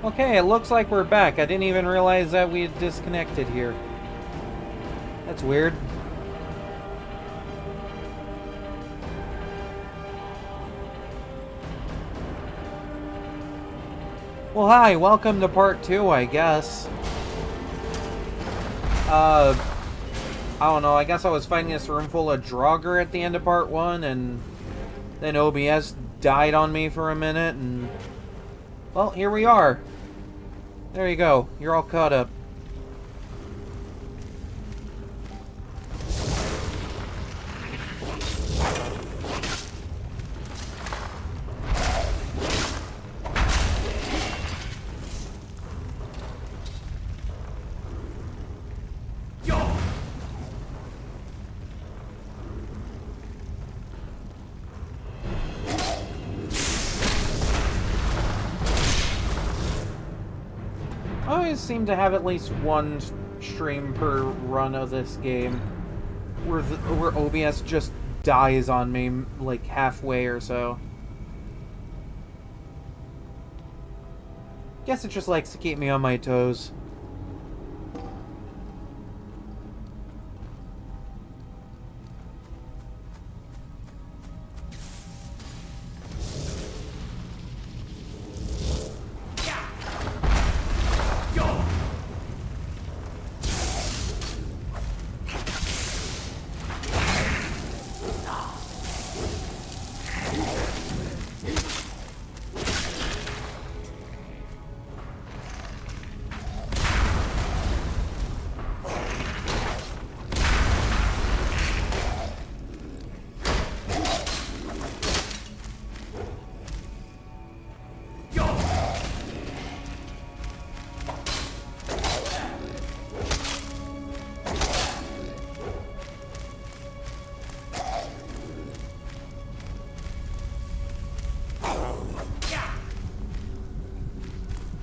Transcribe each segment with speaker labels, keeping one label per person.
Speaker 1: Okay, it looks like we're back. I didn't even realize that we had disconnected here. That's weird. Well, hi, welcome to part 2, I guess. I don't know, I guess I was fighting this room full of Draugr at the end of part 1, and then OBS died on me for a minute, and... well, here we are. There you go, you're all caught up. I always seem to have at least one stream per run of this game where OBS just dies on me, like, halfway or so. Guess it just likes to keep me on my toes.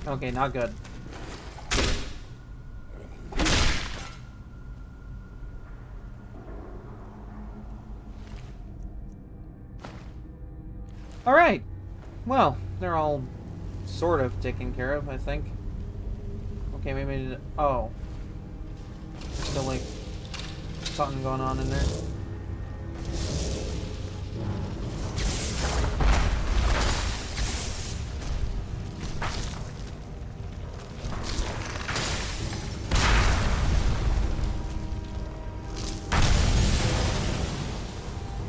Speaker 1: Okay, not good. Alright. Well, they're all sort of taken care of, I think. Okay, maybe... oh. There's still, like, something going on in there.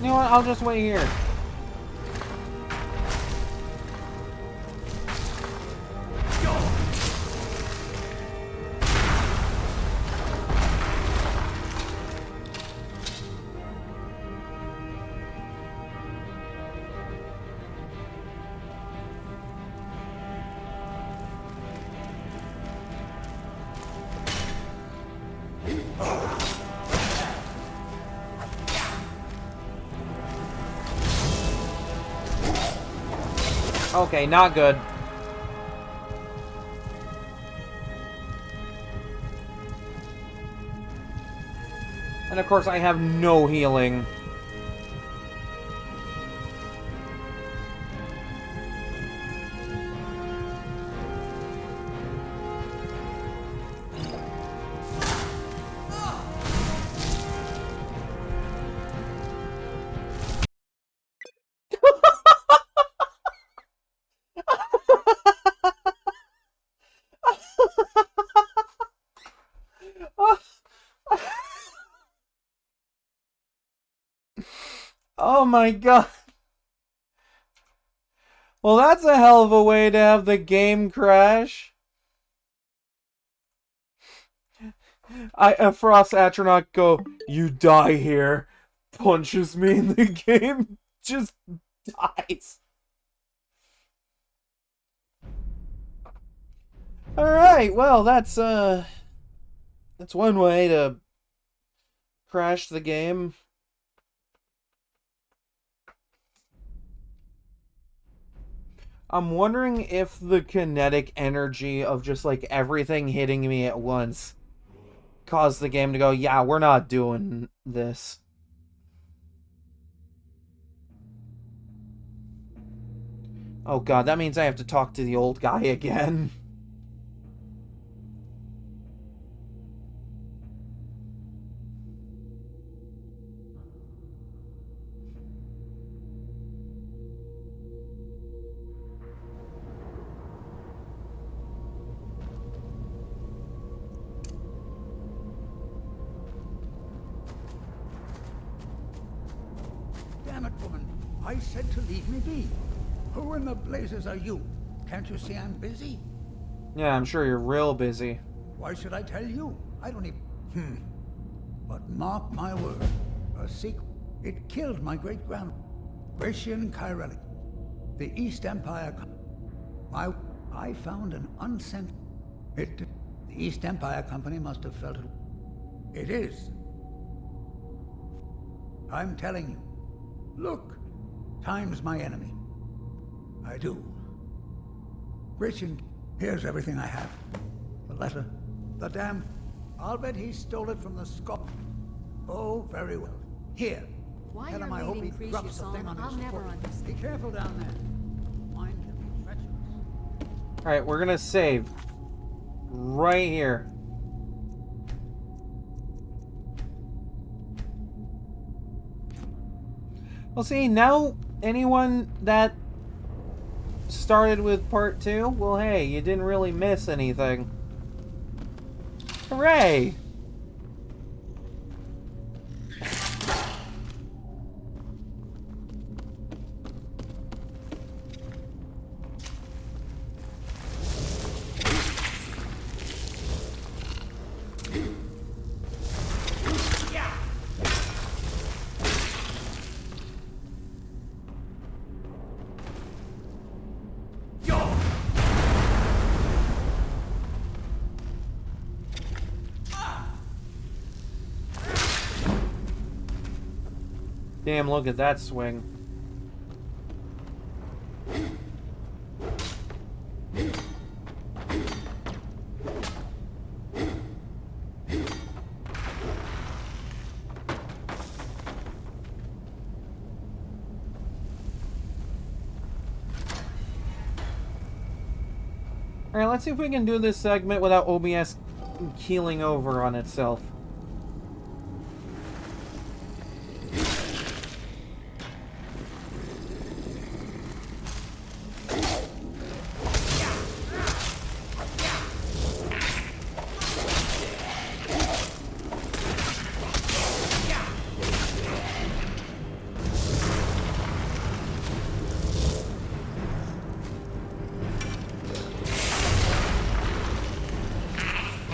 Speaker 1: You know what? I'll just wait here. Okay, not good. And of course I have no healing. Oh my god. Well, that's a hell of a way to have the game crash. Frost Atronach go, "You die here," punches me in the game, just dies. Alright, well, that's one way to crash the game. I'm wondering if the kinetic energy of just, like, everything hitting me at once caused the game to go, yeah, we're not doing this. Oh god, that means I have to talk to the old guy again.
Speaker 2: I said to leave me be. Who in the blazes are you? Can't you see I'm busy?
Speaker 1: Yeah, I'm sure you're real busy.
Speaker 2: Why should I tell you? I don't even... But mark my word. A sequel. It killed my great-grand... Gratian Kyrelik. The East Empire... I found an unsent... The East Empire Company must have felt it. It is. I'm telling you. Look. Time's my enemy. I do. Gratian, here's everything I have. The letter. The damn... I'll bet he stole it from the Scot. Oh, very well. Here.
Speaker 3: Why
Speaker 2: Tell him I
Speaker 3: you're
Speaker 2: hope he
Speaker 3: leaving
Speaker 2: drops
Speaker 3: Cretius
Speaker 2: the thing
Speaker 3: on,
Speaker 2: on
Speaker 3: I'll
Speaker 2: his
Speaker 3: never
Speaker 2: foot.
Speaker 3: understand.
Speaker 2: Be careful down there. Mine can be treacherous.
Speaker 1: Alright, we're gonna save. Right here. Well, see, now anyone that started with part 2, well, hey, you didn't really miss anything. Hooray! Damn, look at that swing. Alright, let's see if we can do this segment without OBS keeling over on itself.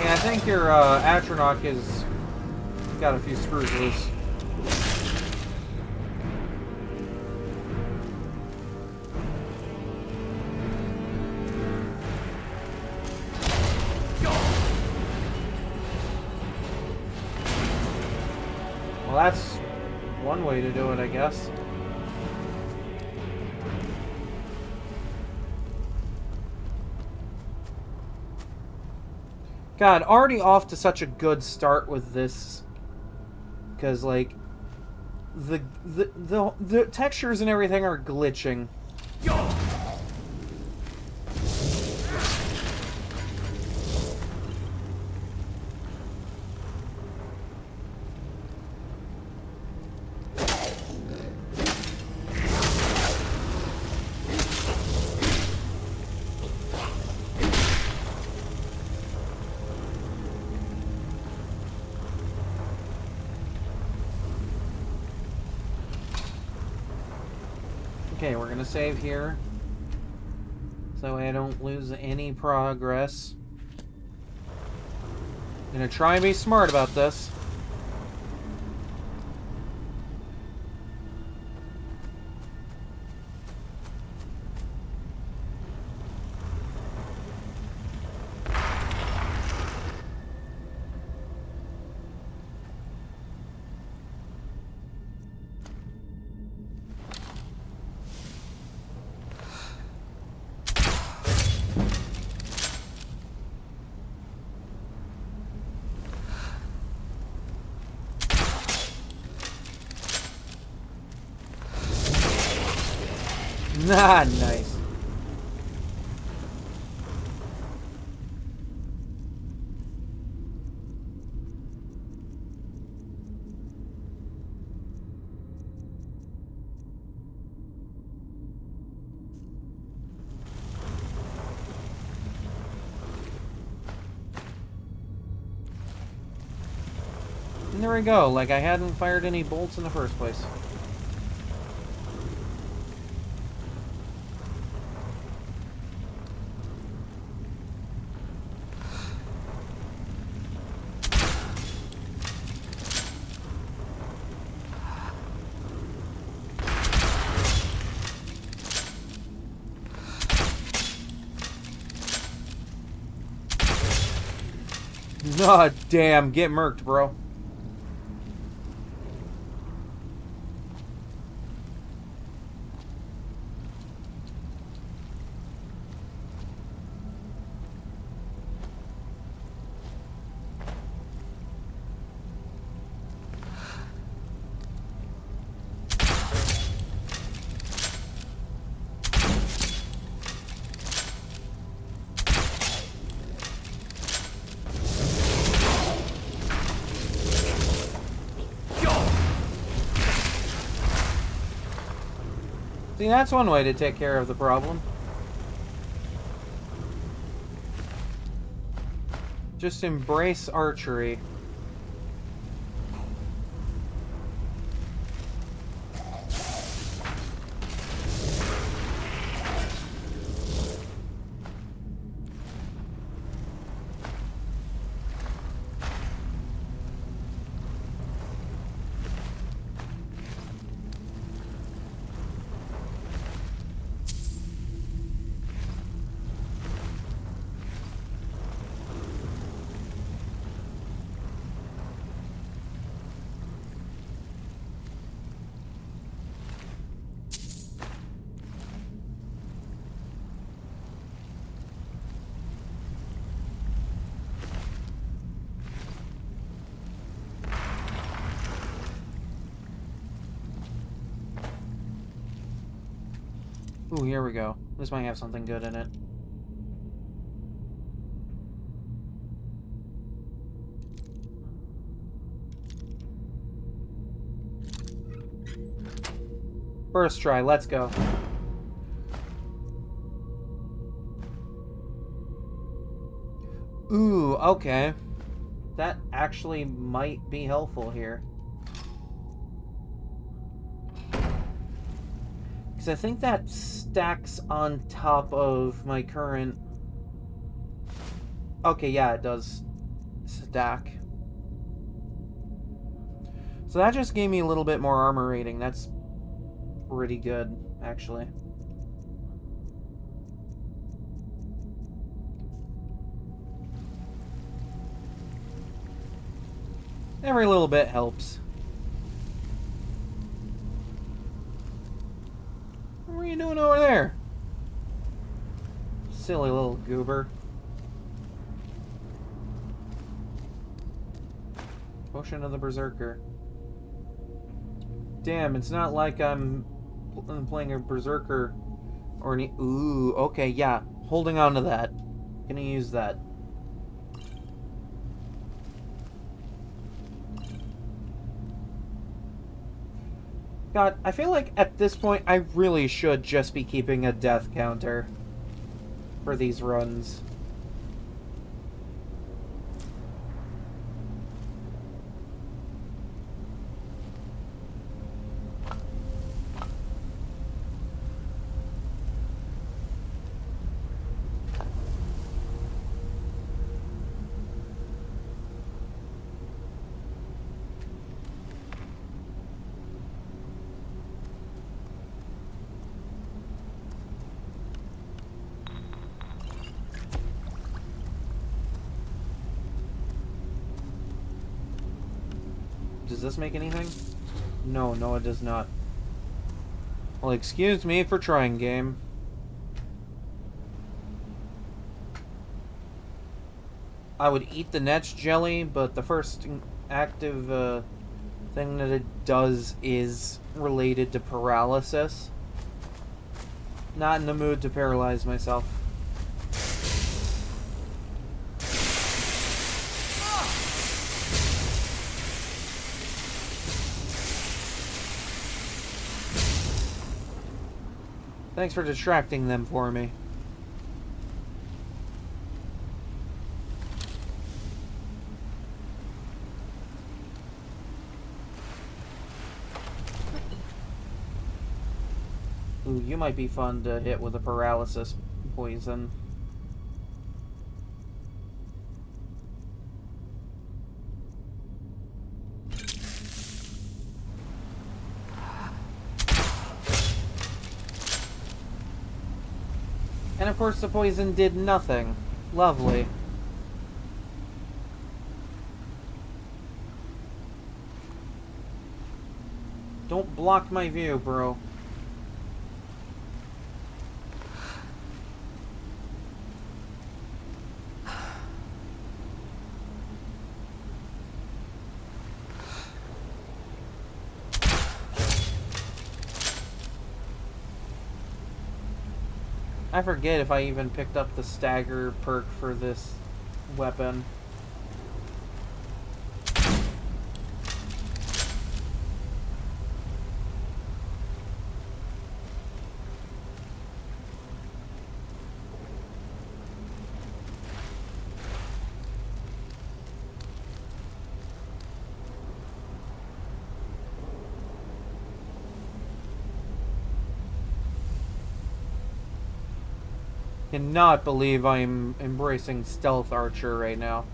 Speaker 1: I think your Atronach has got a few screws loose. Well, that's one way to do it, I guess. God, already off to such a good start with this, because like the textures and everything are glitching. Okay, we're gonna save here, so I don't lose any progress. I'm gonna try and be smart about this. Ah, nice. And there we go, like I hadn't fired any bolts in the first place. Nah, damn, get murked, bro. See, that's one way to take care of the problem. Just embrace archery. Ooh, here we go. This might have something good in it. First try, let's go. Ooh, okay. That actually might be helpful here. Because I think that stacks on top of my current... Okay, yeah, it does stack. So that just gave me a little bit more armor rating. That's pretty good, actually. Every little bit helps. What are you doing over there? Silly little goober. Potion of the Berserker. Damn, it's not like I'm playing a Berserker or any... Ooh, okay, yeah. Holding on to that. Gonna use that. God, I feel like at this point I really should just be keeping a death counter for these runs. Does this make anything? No, it does not. Well, excuse me for trying, game. I would eat the Net's jelly, but the first active thing that it does is related to paralysis. Not in the mood to paralyze myself. Thanks for distracting them for me. Ooh, you might be fun to hit with a paralysis poison. And of course the poison did nothing. Lovely. blocked my view, bro. I forget if I even picked up the stagger perk for this weapon. Cannot believe I'm embracing stealth archer right now.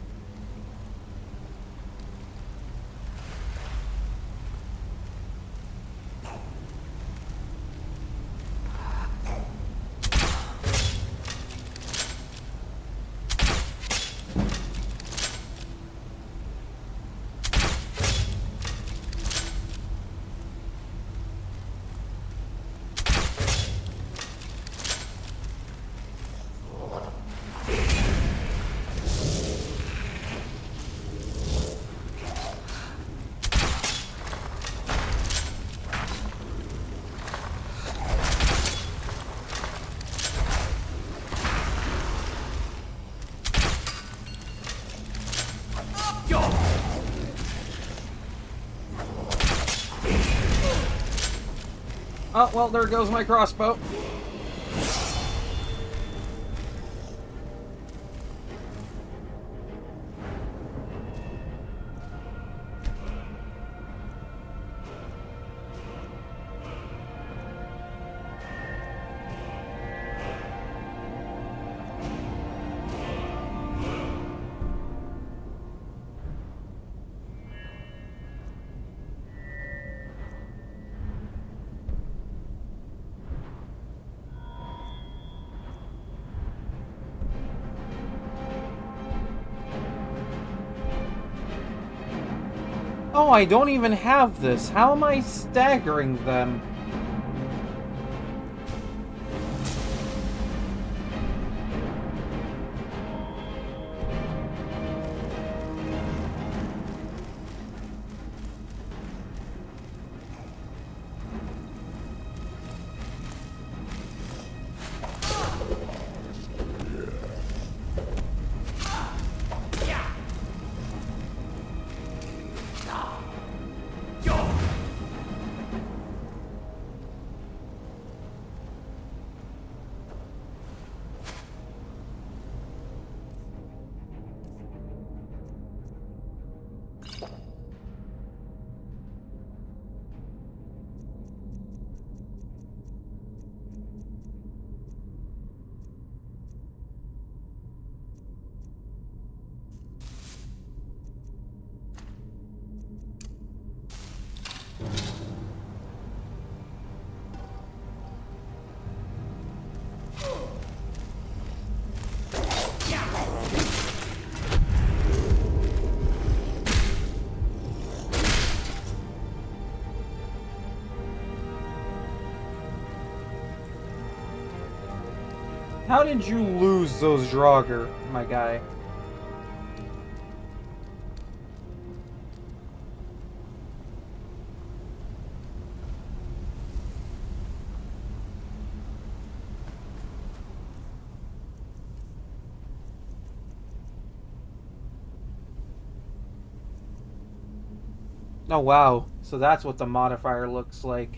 Speaker 1: Oh, well, there goes my crossbow. Oh, I don't even have this. How am I staggering them? How did you lose those Draugr, my guy? Oh wow, so that's what the modifier looks like.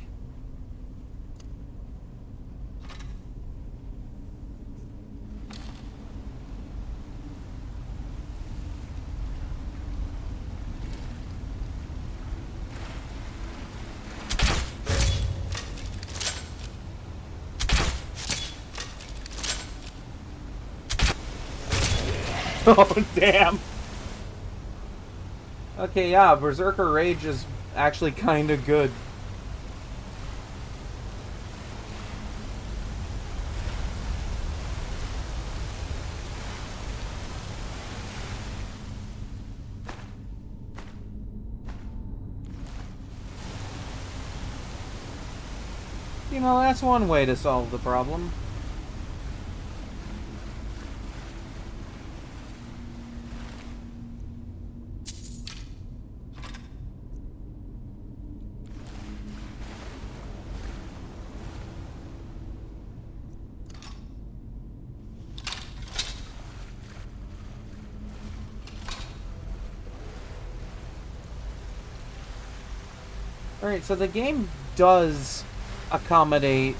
Speaker 1: Oh, damn. Okay, yeah, Berserker Rage is actually kind of good. You know, that's one way to solve the problem. Alright, so the game does accommodate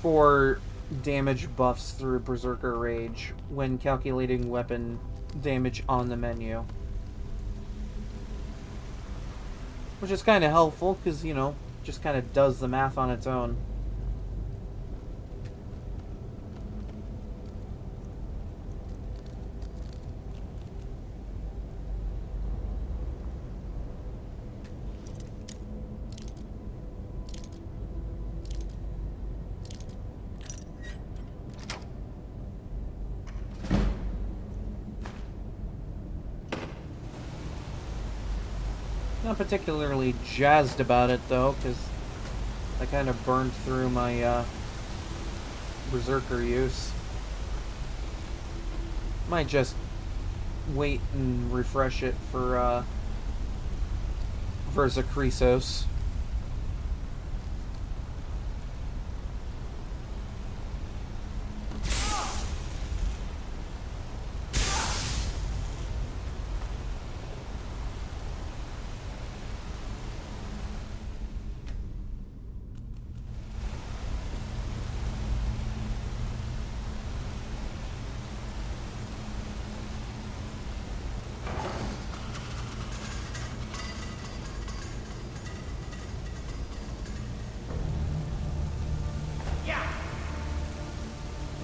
Speaker 1: for damage buffs through Berserker Rage when calculating weapon damage on the menu. Which is kind of helpful, because, you know, just kind of does the math on its own. Not particularly jazzed about it, though, because I kind of burned through my Berserker use. Might just wait and refresh it for Verzakrisos.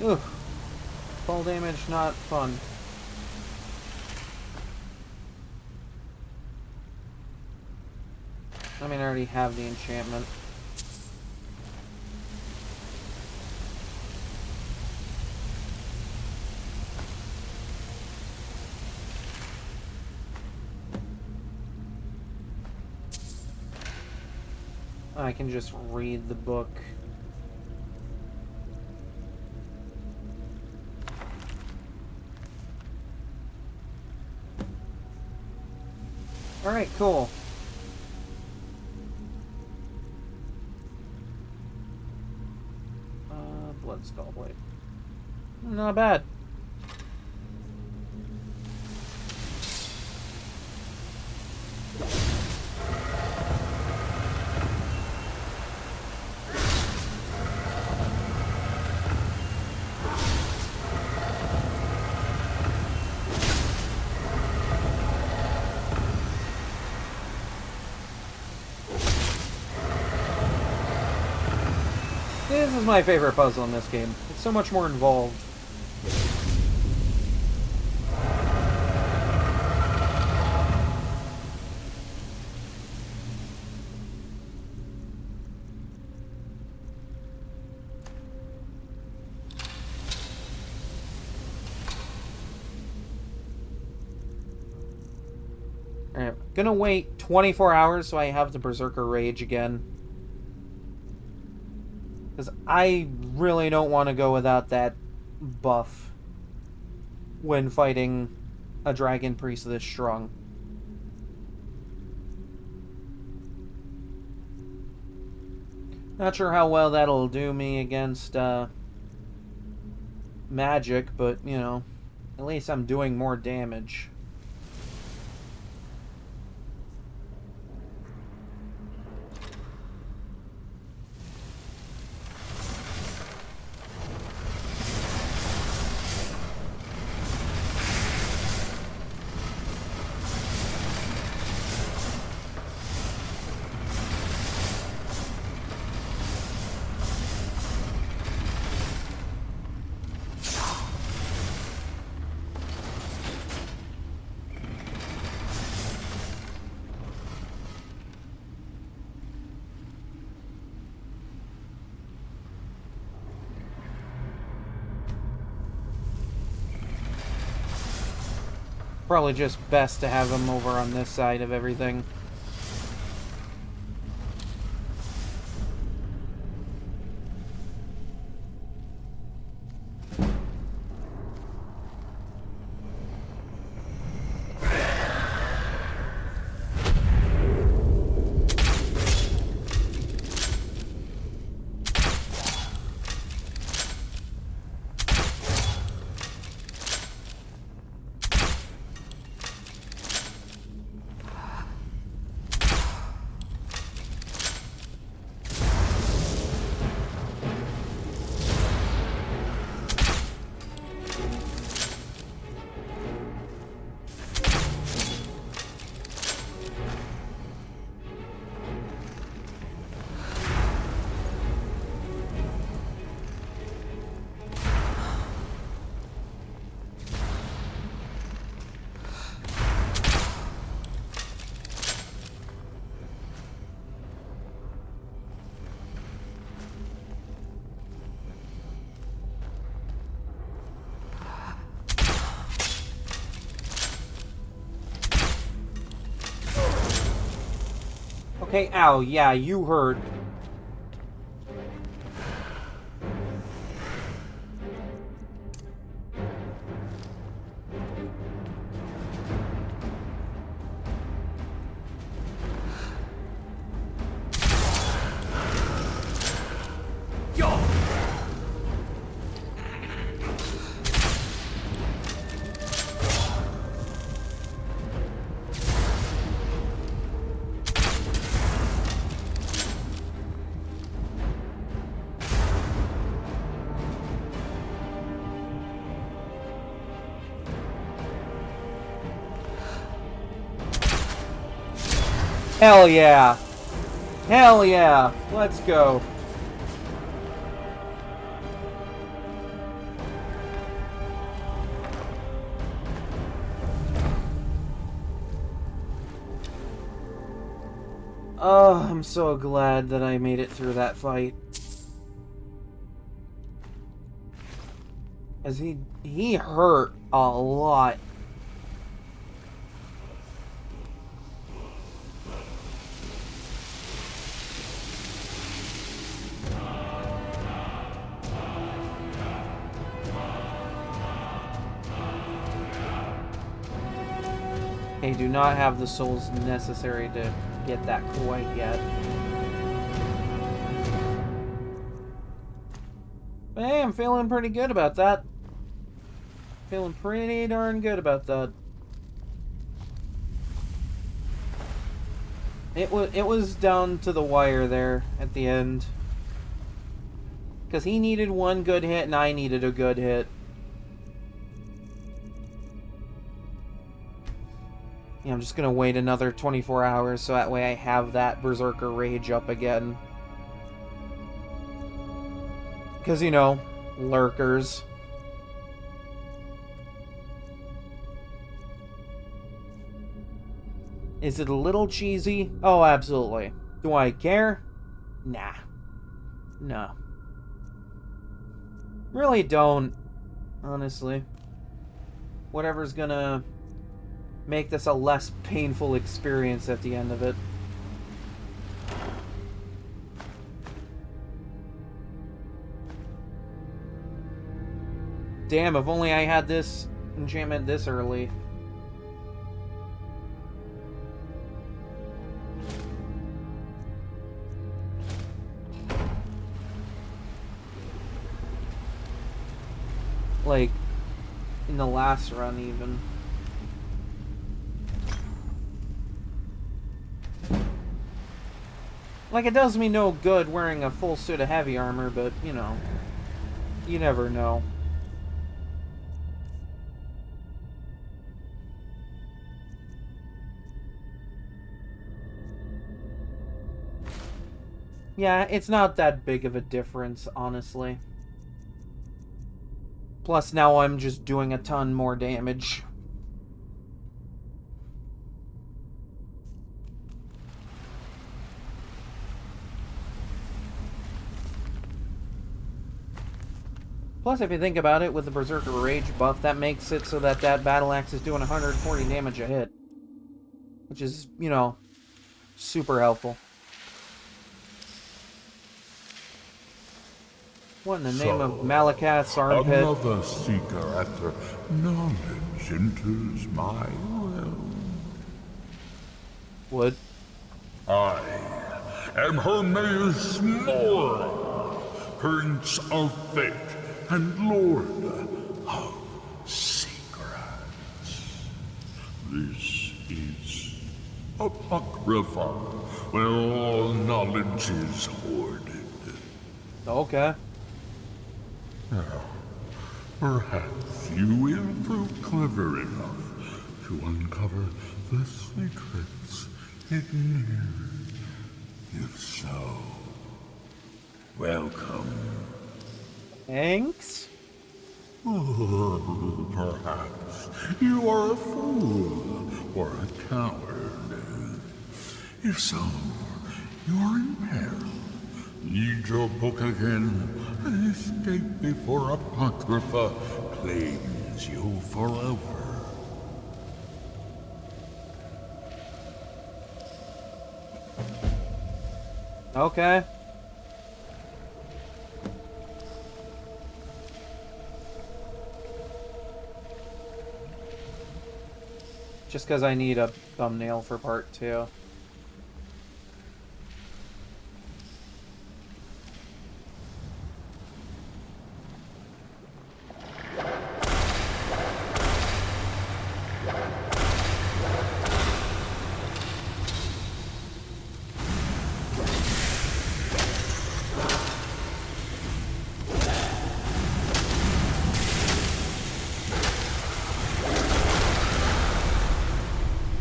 Speaker 1: Ugh. Fall damage, not fun. I mean, I already have the enchantment. I can just read the book. Alright, cool. Blood Skull Blade. Not bad. This is my favorite puzzle in this game. It's so much more involved. Alright, gonna wait 24 hours so I have the Berserker Rage again. Because I really don't want to go without that buff when fighting a dragon priest this strong. Not sure how well that'll do me against magic, but, you know, at least I'm doing more damage. Probably just best to have him over on this side of everything. Hey, ow, yeah, you hurt. Hell yeah! Hell yeah! Let's go. Oh, I'm so glad that I made it through that fight. As he hurt a lot. I do not have the souls necessary to get that quite yet. But hey, I'm feeling pretty good about that. Feeling pretty darn good about that. It was down to the wire there at the end. Because he needed one good hit and I needed a good hit. Yeah, I'm just gonna wait another 24 hours so that way I have that Berserker Rage up again. Because, you know, lurkers. Is it a little cheesy? Oh, absolutely. Do I care? Nah. No. Really don't, honestly. Whatever's gonna make this a less painful experience at the end of it. Damn, if only I had this enchantment this early. Like, in the last run even. Like, it does me no good wearing a full suit of heavy armor, but, you know, you never know. Yeah, it's not that big of a difference, honestly. Plus, now I'm just doing a ton more damage. Plus, if you think about it, with the Berserker Rage buff, that makes it so that that Battle Axe is doing 140 damage a hit. Which is, you know, super helpful. What in the name of Malakath's armpit?
Speaker 3: Another seeker after knowledge enters my realm.
Speaker 1: What?
Speaker 3: I am Hermaeus Mora, Prince of Fate and Lord of Secrets. This is Apocrypha, where all knowledge is hoarded.
Speaker 1: Okay.
Speaker 3: Now, perhaps you will prove clever enough to uncover the secrets hidden here. If so, welcome.
Speaker 1: Thanks?
Speaker 3: Oh, perhaps you are a fool or a coward. If so, you are in peril. Read your book again and escape before Apocrypha claims you forever.
Speaker 1: Okay. Just because I need a thumbnail for part 2.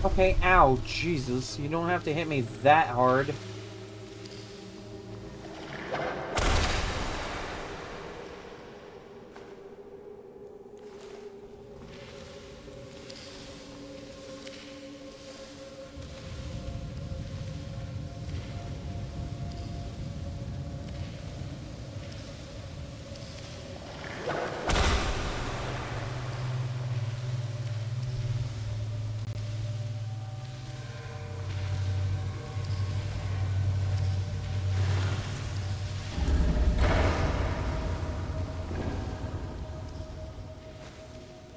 Speaker 1: Okay, ow, Jesus. You don't have to hit me that hard.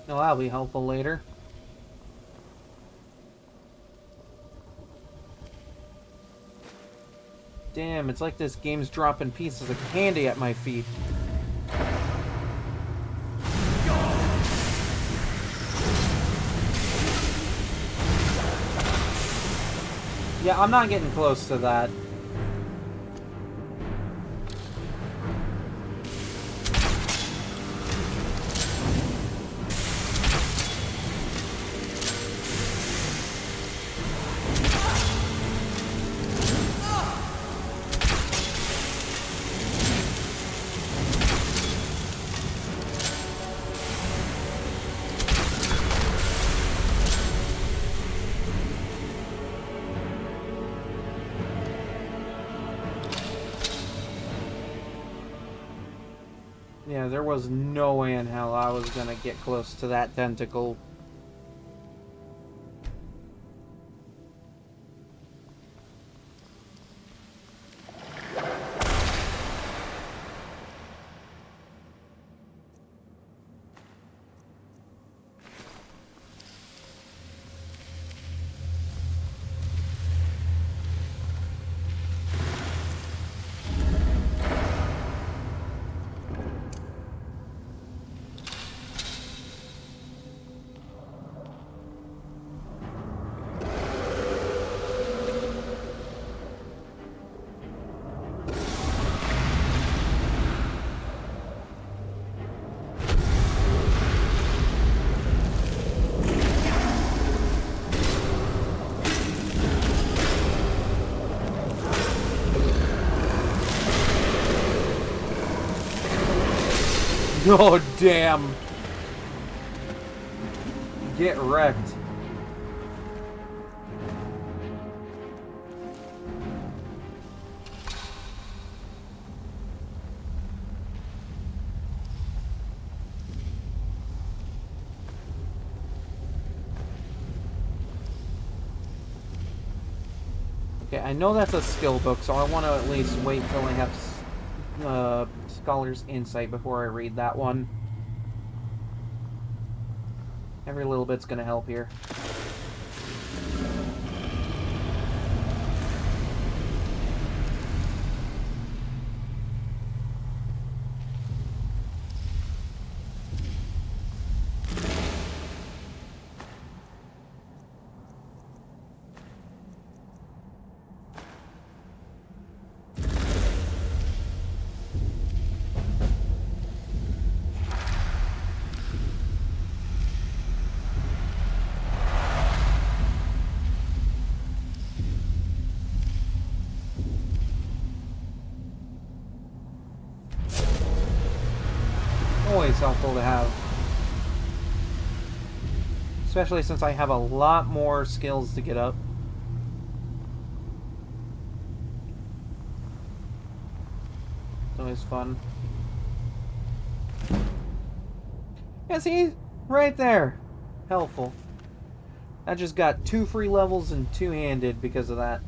Speaker 1: Oh, that'll be helpful later. Damn, it's like this game's dropping pieces of candy at my feet. Yeah, I'm not getting close to that. Yeah, there was no way in hell I was gonna get close to that tentacle. Oh, damn. Get wrecked. Okay, I know that's a skill book, so I want to at least wait till I have Scholar's Insight before I read that one. Every little bit's gonna help here. Always helpful to have. Especially since I have a lot more skills to get up. It's always fun. Yeah, see? Right there. Helpful. I just got 2 free levels and 2-handed because of that.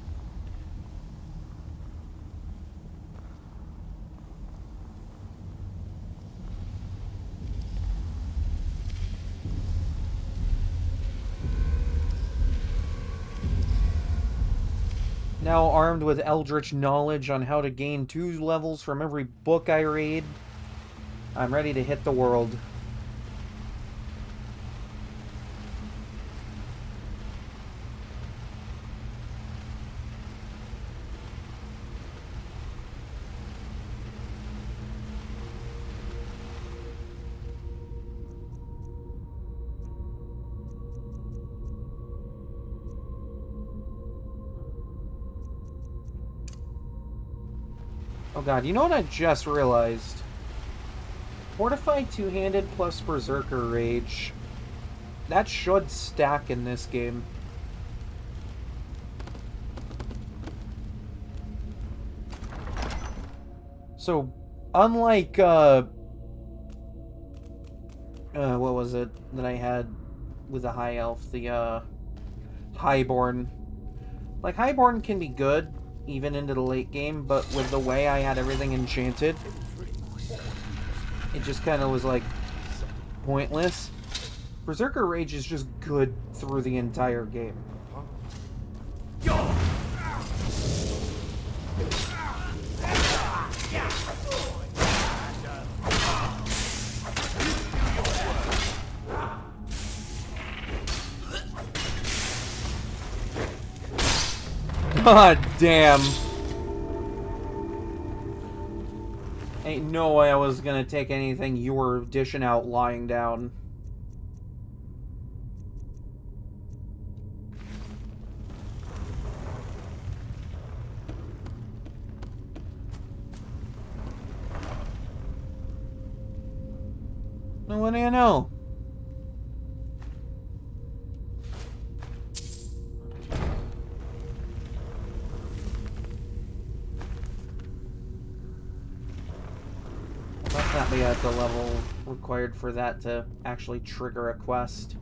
Speaker 1: Now armed with eldritch knowledge on how to gain 2 levels from every book I read, I'm ready to hit the world. Oh god, you know what I just realized? Fortified two-handed plus Berserker Rage. That should stack in this game. So, unlike, what was it that I had with the High Elf? The, Highborn. Like, Highborn can be good, even into the late game, but with the way I had everything enchanted, it just kind of was, like, pointless. Berserker Rage is just good through the entire game. God damn. Ain't no way I was gonna take anything you were dishing out lying down. Well, what do you know? Must not be at the level required for that to actually trigger a quest.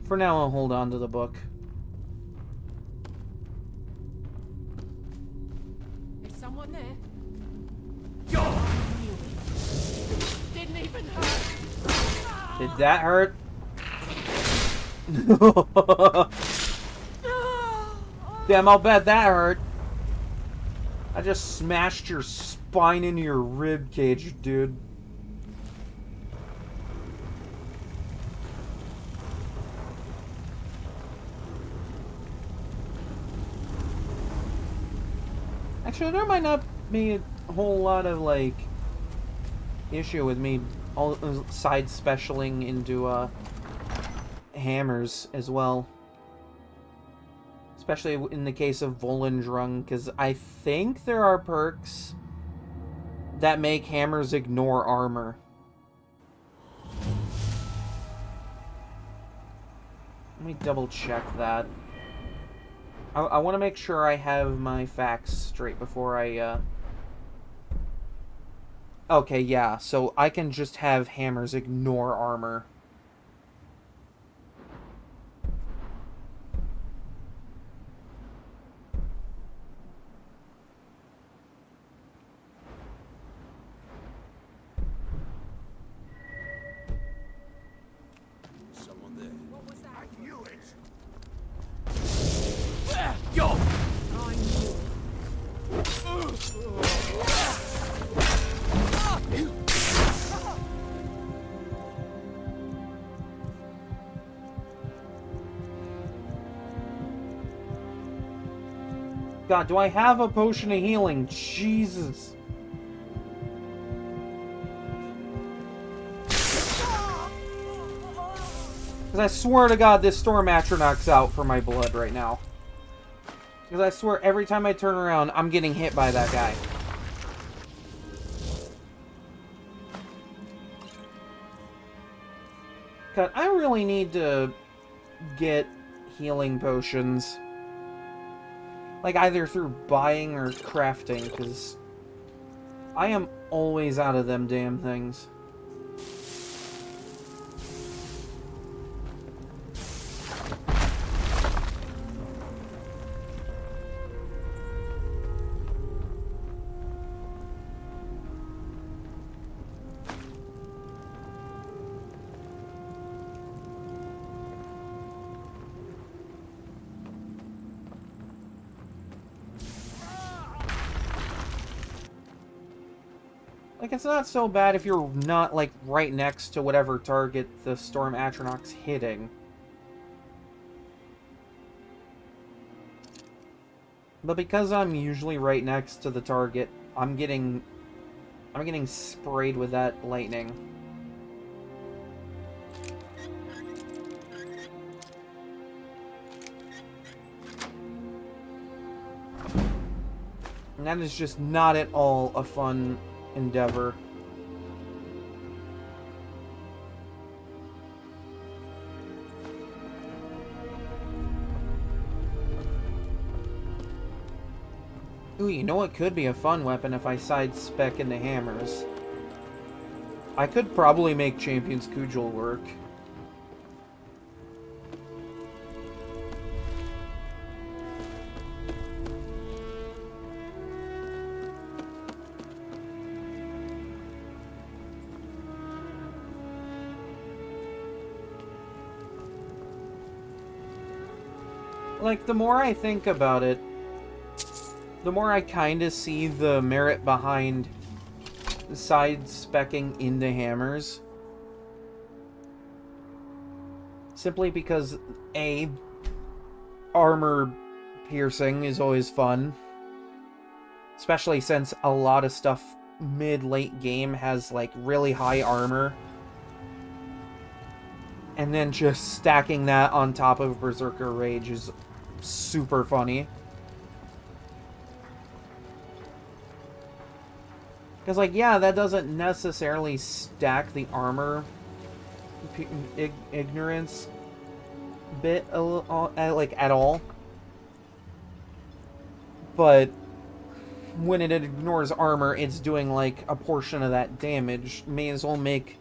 Speaker 1: For now, I'll hold on to the book.
Speaker 4: Is someone there? Didn't even hurt.
Speaker 1: Did that hurt? Damn, I'll bet that hurt. I just smashed your spine into your rib cage, dude. Actually, there might not be a whole lot of, like, issue with me all side specialing into hammers as well. Especially in the case of Volendrung, because I think there are perks that make hammers ignore armor. Let me double check that. I want to make sure I have my facts straight before I, Okay, yeah, so I can just have hammers ignore armor.
Speaker 5: Someone there.
Speaker 4: What was that?
Speaker 2: I knew it!
Speaker 5: Yo!
Speaker 4: I knew it.
Speaker 1: God, do I have a potion of healing? Jesus. Because I swear to God, this Storm Atronach's out for my blood right now. Because I swear, every time I turn around, I'm getting hit by that guy. God, I really need to get healing potions. Like, either through buying or crafting, because I am always out of them damn things. Like, it's not so bad if you're not, like, right next to whatever target the Storm Atronach's hitting. But because I'm usually right next to the target, I'm getting sprayed with that lightning. And that is just not at all a fun endeavor. Ooh, you know what could be a fun weapon if I side-spec into hammers? I could probably make Champion's Cudgel work. Like, the more I think about it, the more I kind of see the merit behind side-specking into hammers. Simply because, A, armor piercing is always fun. Especially since a lot of stuff mid-late game has, like, really high armor. And then just stacking that on top of Berserker Rage is super funny. Because, like, yeah, that doesn't necessarily stack the armor ignorance bit, like, at all. But when it ignores armor, it's doing, like, a portion of that damage. May as well make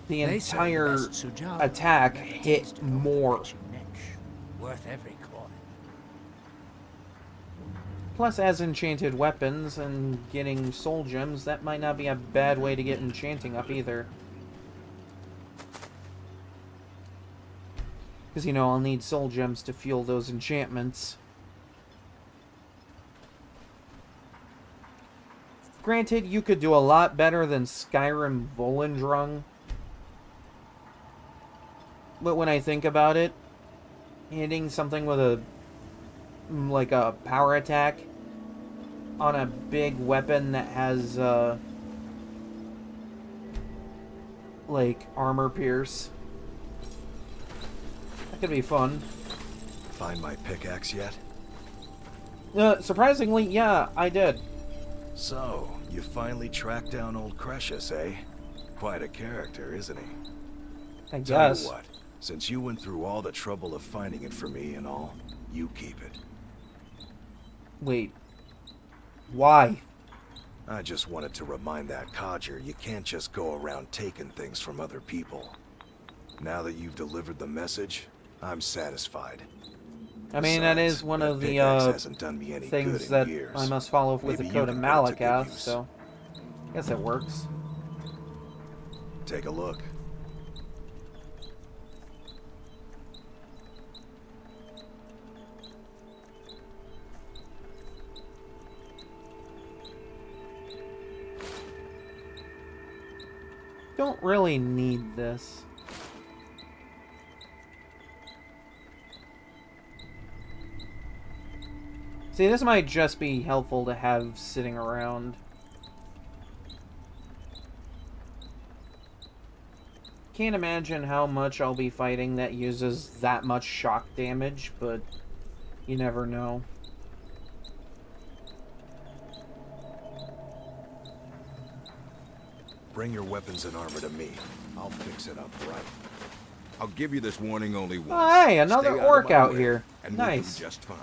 Speaker 1: the entire attack hit more.
Speaker 2: Worth every coin.
Speaker 1: Plus, as enchanted weapons and getting soul gems, that might not be a bad way to get enchanting up either. Because, you know, I'll need soul gems to fuel those enchantments. Granted, you could do a lot better than Skyrim Volendrung. But when I think about it, hitting something with a like a power attack on a big weapon that has like armor pierce, that could be fun.
Speaker 5: Find my pickaxe yet?
Speaker 1: Surprisingly, yeah, I did.
Speaker 5: So, you finally tracked down old Crucius, eh? Quite a character, isn't he?
Speaker 1: I
Speaker 5: Tell
Speaker 1: guess.
Speaker 5: you what, since you went through all the trouble of finding it for me and all, you keep it.
Speaker 1: Wait. Why?
Speaker 5: I just wanted to remind that codger you can't just go around taking things from other people. Now that you've delivered the message, I'm satisfied.
Speaker 1: I mean, that
Speaker 5: Besides,
Speaker 1: is one
Speaker 5: that
Speaker 1: of the
Speaker 5: pickaxe hasn't done me any good
Speaker 1: things
Speaker 5: in
Speaker 1: that
Speaker 5: years.
Speaker 1: I must follow with the
Speaker 5: Maybe you
Speaker 1: Code of
Speaker 5: can put it to good
Speaker 1: Malakath,
Speaker 5: use.
Speaker 1: so I guess it works.
Speaker 5: Take a look.
Speaker 1: Don't really need this. See, this might just be helpful to have sitting around. Can't imagine how much I'll be fighting that uses that much shock damage, but you never know.
Speaker 5: Bring your weapons and armor to me. I'll fix it up right.
Speaker 6: I'll give you this warning only once.
Speaker 1: Oh, hey, another
Speaker 6: Stay out of
Speaker 1: orc
Speaker 6: my
Speaker 1: out
Speaker 6: way,
Speaker 1: here.
Speaker 6: And
Speaker 1: Nice.
Speaker 6: we'll do just fine.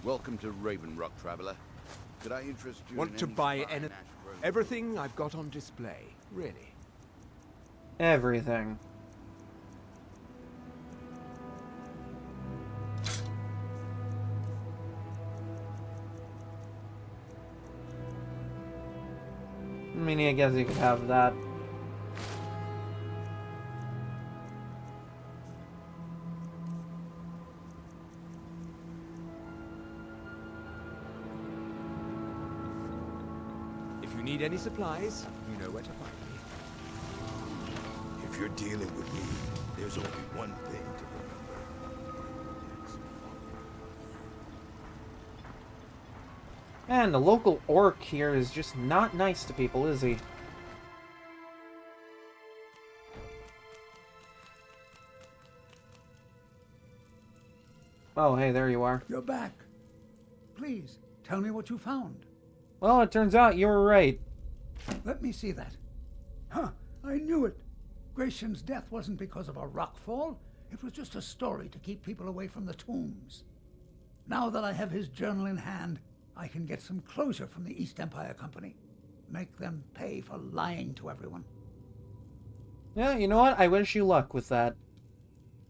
Speaker 6: Welcome to Raven Rock, traveler. Could I interest you
Speaker 7: Want
Speaker 6: in
Speaker 7: to
Speaker 6: any
Speaker 7: buy
Speaker 6: fine
Speaker 7: any...
Speaker 6: Ash Grove
Speaker 7: Everything I've got on display, really.
Speaker 1: Everything. I mean, I guess you could have that.
Speaker 7: If you need any supplies, you know where to find me.
Speaker 6: If you're dealing with me, there's only one thing to remember.
Speaker 1: Man, the local orc here is just not nice to people, is he? Oh, hey, there you are.
Speaker 2: You're back. Please, tell me what you found.
Speaker 1: Well, it turns out you were right.
Speaker 2: Let me see that. Huh, I knew it. Gratian's death wasn't because of a rock fall. It was just a story to keep people away from the tombs. Now that I have his journal in hand, I can get some closure from the East Empire Company. Make them pay for lying to everyone.
Speaker 1: Yeah, you know what? I wish you luck with that.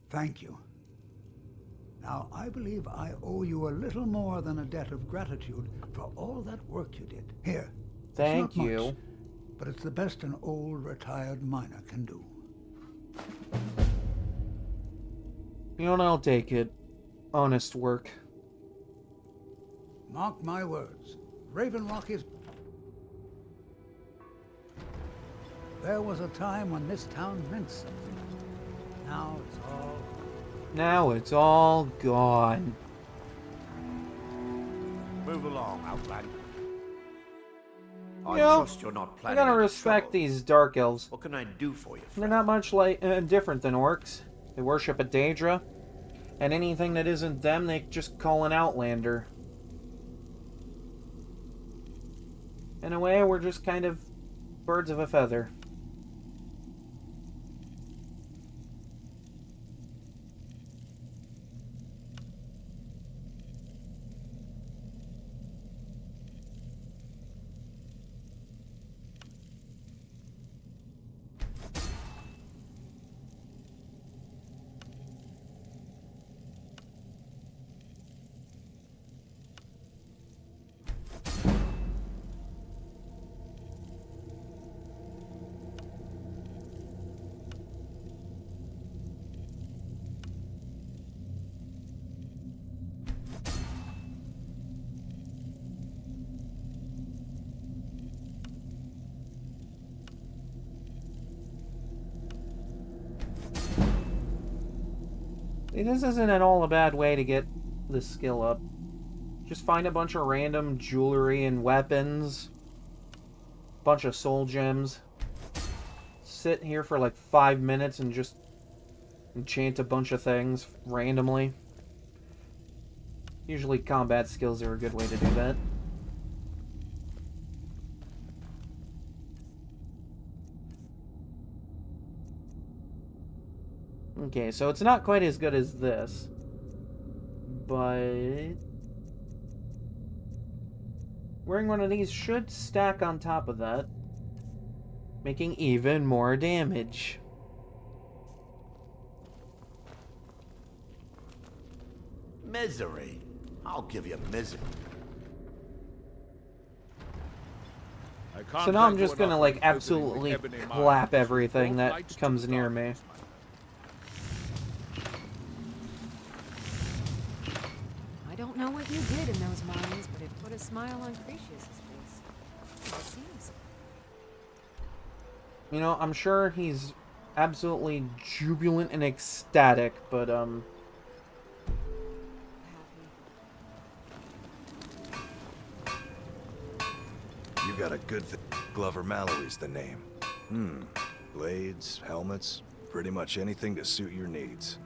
Speaker 2: Thank you. Now, I believe I owe you a little more than a debt of gratitude for all that work you did. Here.
Speaker 1: Thank
Speaker 2: it's not
Speaker 1: you.
Speaker 2: much, but it's the best an old retired miner can do.
Speaker 1: You know what? I'll take it. Honest work.
Speaker 2: Mark my words. Raven Rock is... There was a time when this town meant something. Now it's all...
Speaker 1: Now it's all gone.
Speaker 6: Move along, Outlander.
Speaker 1: You
Speaker 6: I
Speaker 1: know,
Speaker 6: trust you're not
Speaker 1: I
Speaker 6: planning
Speaker 1: gotta
Speaker 6: any
Speaker 1: respect
Speaker 6: trouble.
Speaker 1: these dark elves.
Speaker 6: What can I do for you,
Speaker 1: They're
Speaker 6: friend?
Speaker 1: not much like different than orcs. They worship a Daedra, and anything that isn't them, they just call an Outlander. In a way, we're just kind of birds of a feather. See, this isn't at all a bad way to get the skill up. Just find a bunch of random jewelry and weapons. Bunch of soul gems. Sit here for like 5 minutes and just enchant a bunch of things randomly. Usually combat skills are a good way to do that. Okay, so it's not quite as good as this. But wearing one of these should stack on top of that, making even more damage.
Speaker 6: Misery. I'll give you misery.
Speaker 1: So now I'm just gonna like absolutely clap everything that comes near me.
Speaker 4: I don't know what you did in those mines, but it put a smile on Cretius's face. It seems.
Speaker 1: You know, I'm sure he's absolutely jubilant and ecstatic, but
Speaker 5: You got a good thing. Glover Mallory's the name. Blades, helmets, pretty much anything to suit your needs.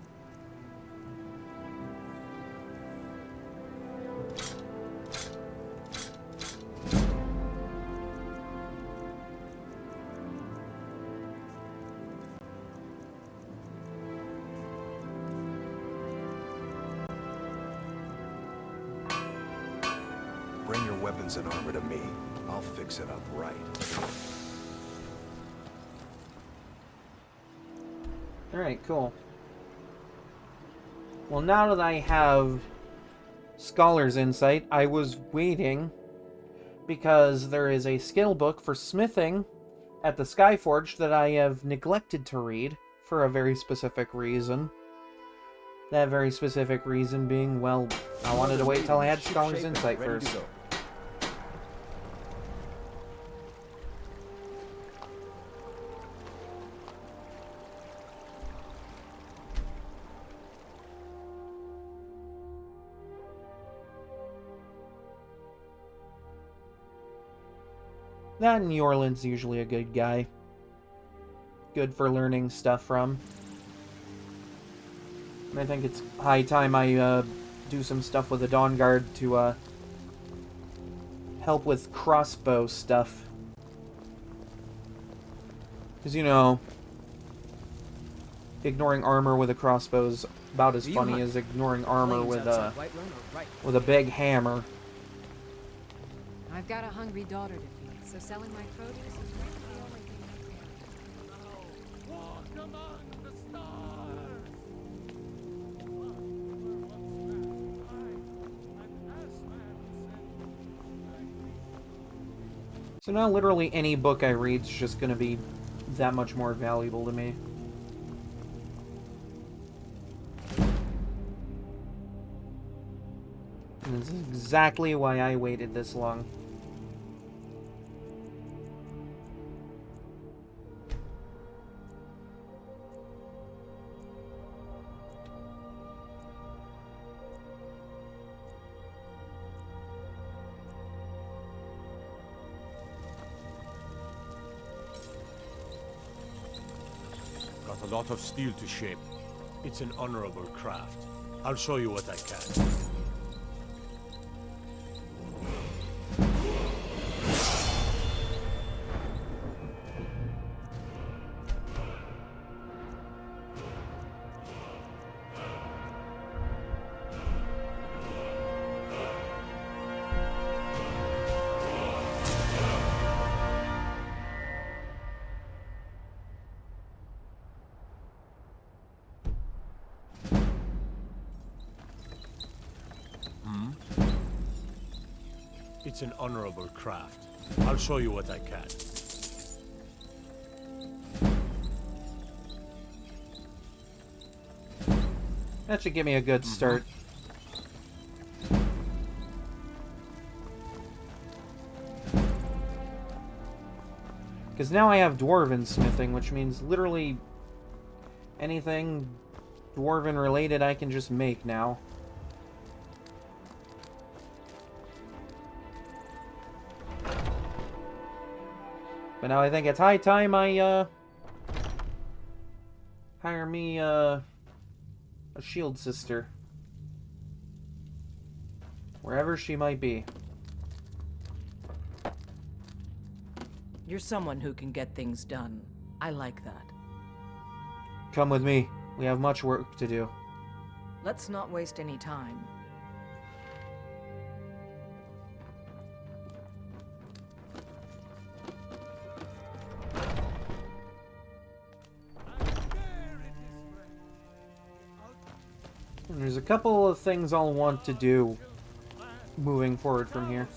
Speaker 5: Bring your weapons and armor to me. I'll fix it up right.
Speaker 1: alright, cool. Well, now that I have Scholar's Insight, I was waiting because there is a skill book for smithing at the Skyforge that I have neglected to read for a very specific reason. That very specific reason being, well, I wanted to wait till I had Scholar's Insight first. That and Yorlin's usually a good guy. Good for learning stuff from. And I think it's high time I do some stuff with the Dawn Guard to help with crossbow stuff. Because, you know, ignoring armor with a crossbow is about as funny as ignoring armor with a big hammer.
Speaker 4: I've got a hungry daughter to feed, so selling my produce is really the only thing I can.
Speaker 8: Walk among the stars.
Speaker 1: So now literally any book I read is just going to be that much more valuable to me. And this is exactly why I waited this long.
Speaker 8: Got a lot of steel to shape. It's an honorable craft. I'll show you what I can. It's an honorable craft. I'll show you what I can.
Speaker 1: That should give me a good start. Because now I have Dwarven smithing, which means literally anything Dwarven related I can just make now. But now I think it's high time I, hire me, a shield sister. Wherever she might be.
Speaker 9: You're someone who can get things done. I like that.
Speaker 1: Come with me. We have much work to do.
Speaker 9: Let's not waste any time.
Speaker 1: And there's a couple of things I'll want to do moving forward from here.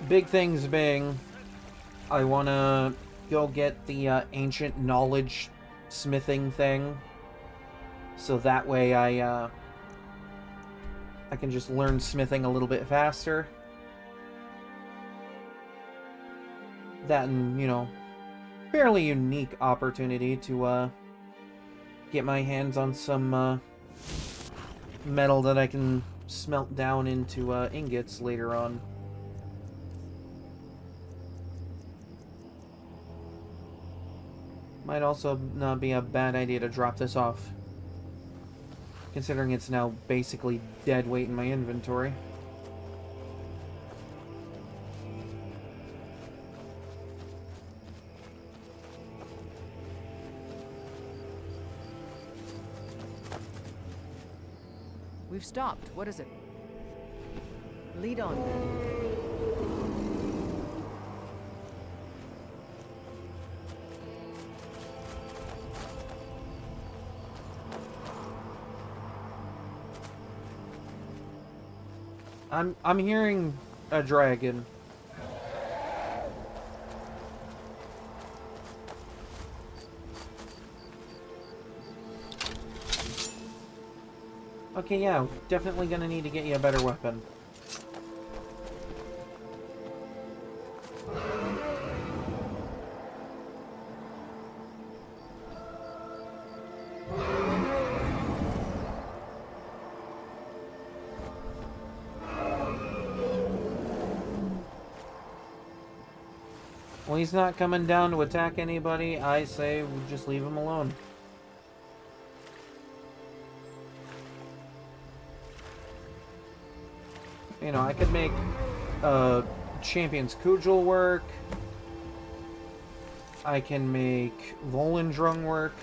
Speaker 1: Big things being, I want to go get the ancient knowledge smithing thing, so that way I can just learn smithing a little bit faster. That and, you know, fairly unique opportunity to get my hands on some metal that I can smelt down into ingots later on. Might also not be a bad idea to drop this off, considering it's now basically dead weight in my inventory.
Speaker 9: We've stopped. What is it? Lead on.
Speaker 1: I'm hearing a dragon. Okay, yeah, definitely gonna need to get you a better weapon. he's not coming down to attack anybody, I say we just leave him alone. You know, I could make Champion's Kujal work. I can make Volendrung work.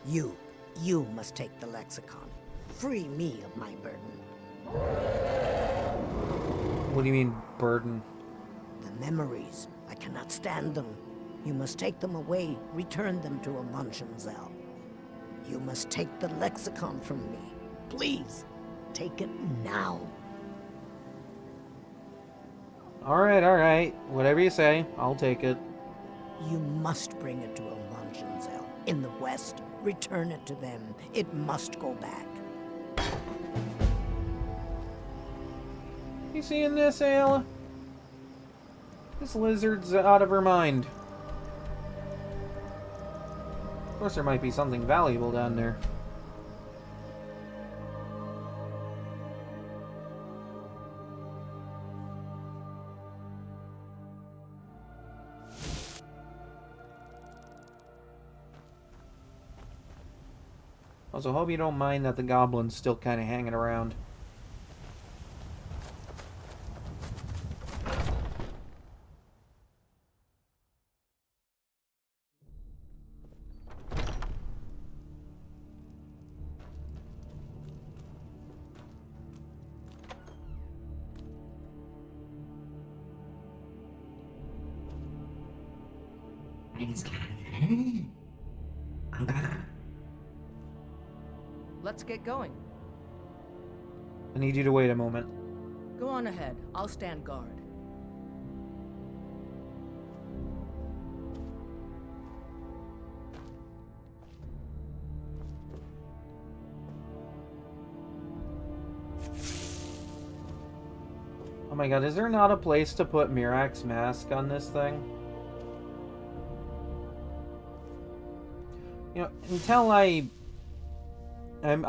Speaker 10: You must take the lexicon. Free me of my burden.
Speaker 1: What do you mean, burden?
Speaker 10: The memories. I cannot stand them. You must take them away, return them to Amunshenzell. You must take the lexicon from me. Please, take it now.
Speaker 1: Alright. Whatever you say, I'll take it.
Speaker 10: You must bring it to Amunshenzell. In the west, return it to them. It must go back.
Speaker 1: You seeing this, Ayla? This lizard's out of her mind. Of course, there might be something valuable down there. Also, hope you don't mind that the goblin's still kind of hanging around.
Speaker 9: Let's get going.
Speaker 1: I need you to wait a moment.
Speaker 9: Go on ahead. I'll stand guard.
Speaker 1: Oh my god, is there not a place to put Mirak's mask on this thing? You know, until I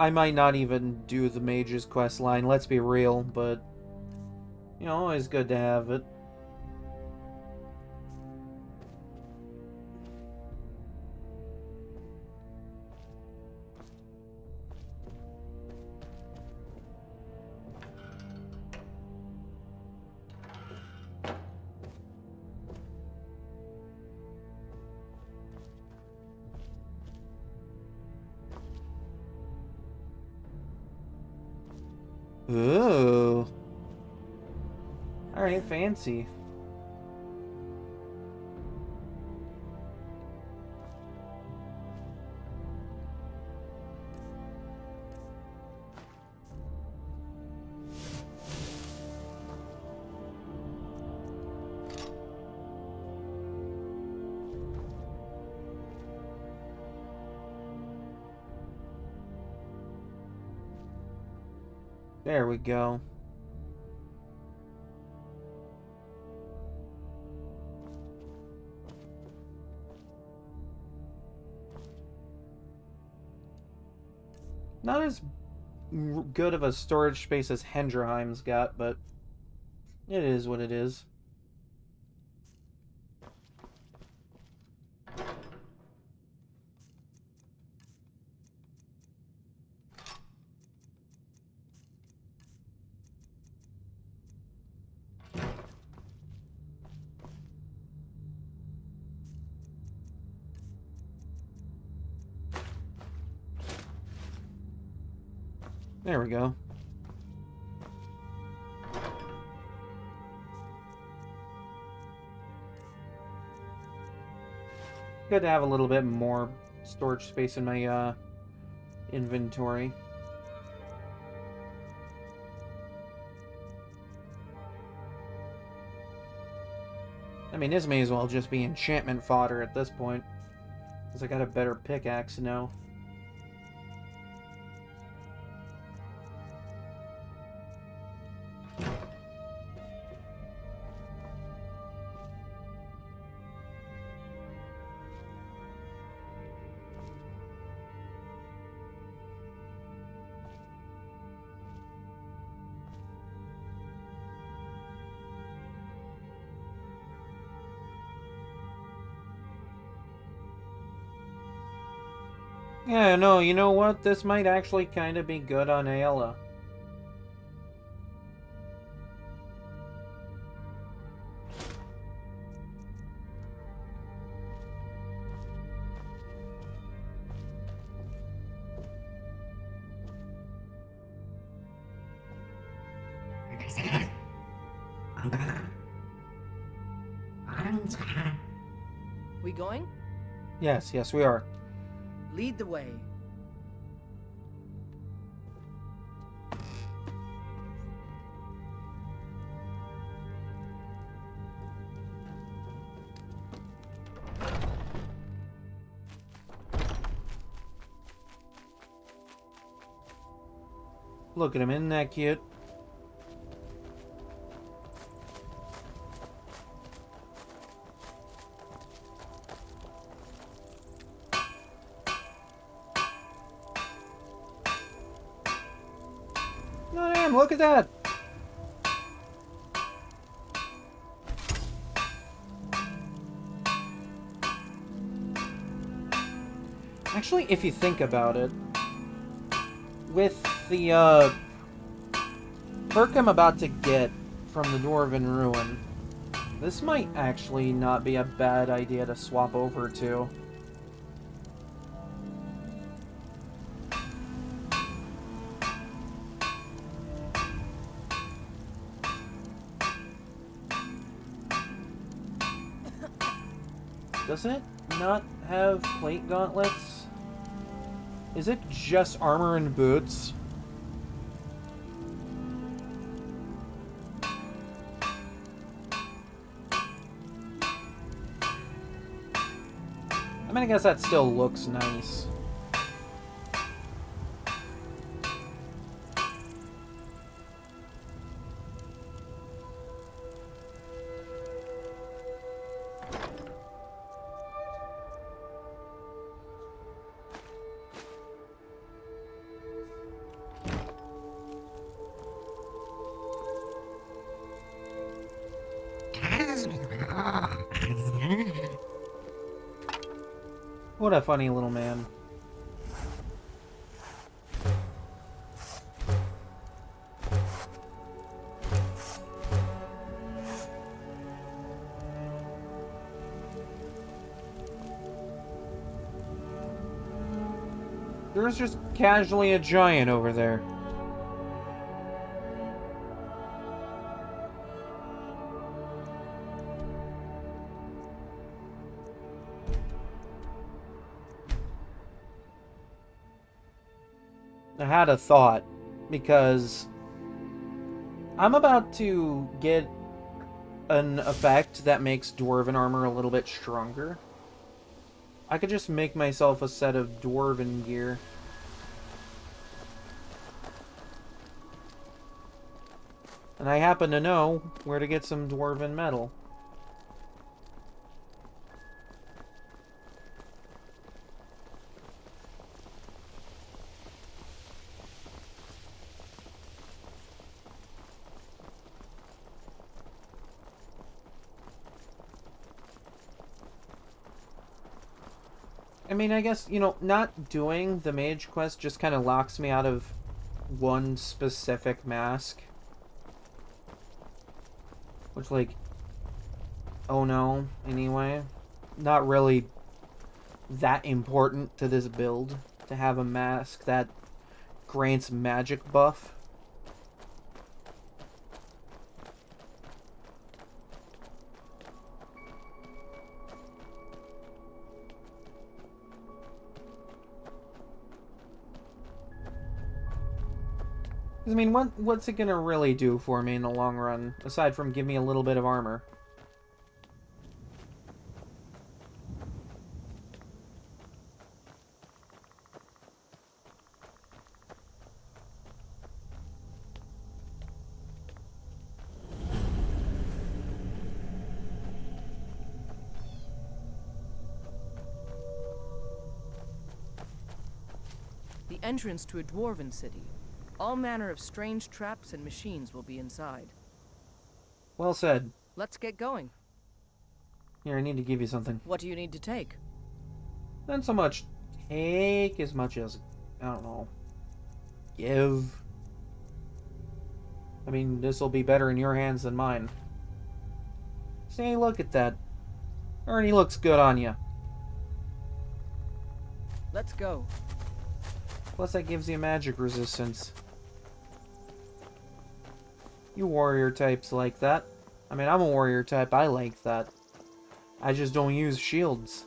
Speaker 1: might not even do the Mage's quest line, let's be real, but, you know, always good to have it. Ooh. Alright, fancy. There we go. Not as good of a storage space as Hendrheim's got, but it is what it is. There we go. Good to have a little bit more storage space in my inventory. I mean, this may as well just be enchantment fodder at this point, because I got a better pickaxe now. Yeah, no, you know what? This might actually kind of be good on Ayla.
Speaker 9: We going?
Speaker 1: Yes, yes, we are.
Speaker 9: Lead the way.
Speaker 1: Look at him, isn't that cute? Oh, damn, look at that! Actually, if you think about it, with the, perk I'm about to get from the Dwarven Ruin, this might actually not be a bad idea to swap over to. Does it not have plate gauntlets? Is it just armor and boots? I mean, I guess that still looks nice. What a funny little man. There's just casually a giant over there. I had a thought, because I'm about to get an effect that makes Dwarven armor a little bit stronger. I could just make myself a set of Dwarven gear. And I happen to know where to get some Dwarven metal. I mean, I guess, you know, not doing the mage quest just kind of locks me out of one specific mask. Which, like, oh no, anyway. Not really that important to this build to have a mask that grants magic buff. I mean, what's it gonna really do for me in the long run, aside from give me a little bit of armor?
Speaker 9: The entrance to a dwarven city. All manner of strange traps and machines will be inside.
Speaker 1: Well said.
Speaker 9: Let's get going.
Speaker 1: Here, I need to give you something.
Speaker 9: What do you need to take?
Speaker 1: Not so much take as much as, I don't know, give. I mean, this will be better in your hands than mine. See, look at that. Ernie looks good on you.
Speaker 9: Let's go.
Speaker 1: Plus that gives you magic resistance. You warrior types like that. I mean, I'm a warrior type, I like that. I just don't use shields.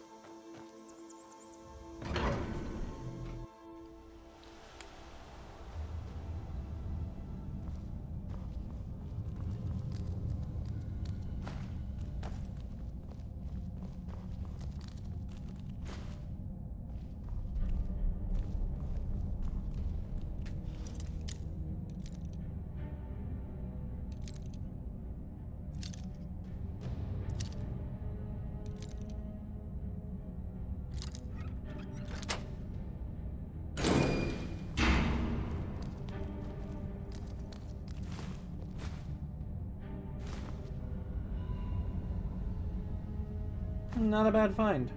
Speaker 1: Not a bad find.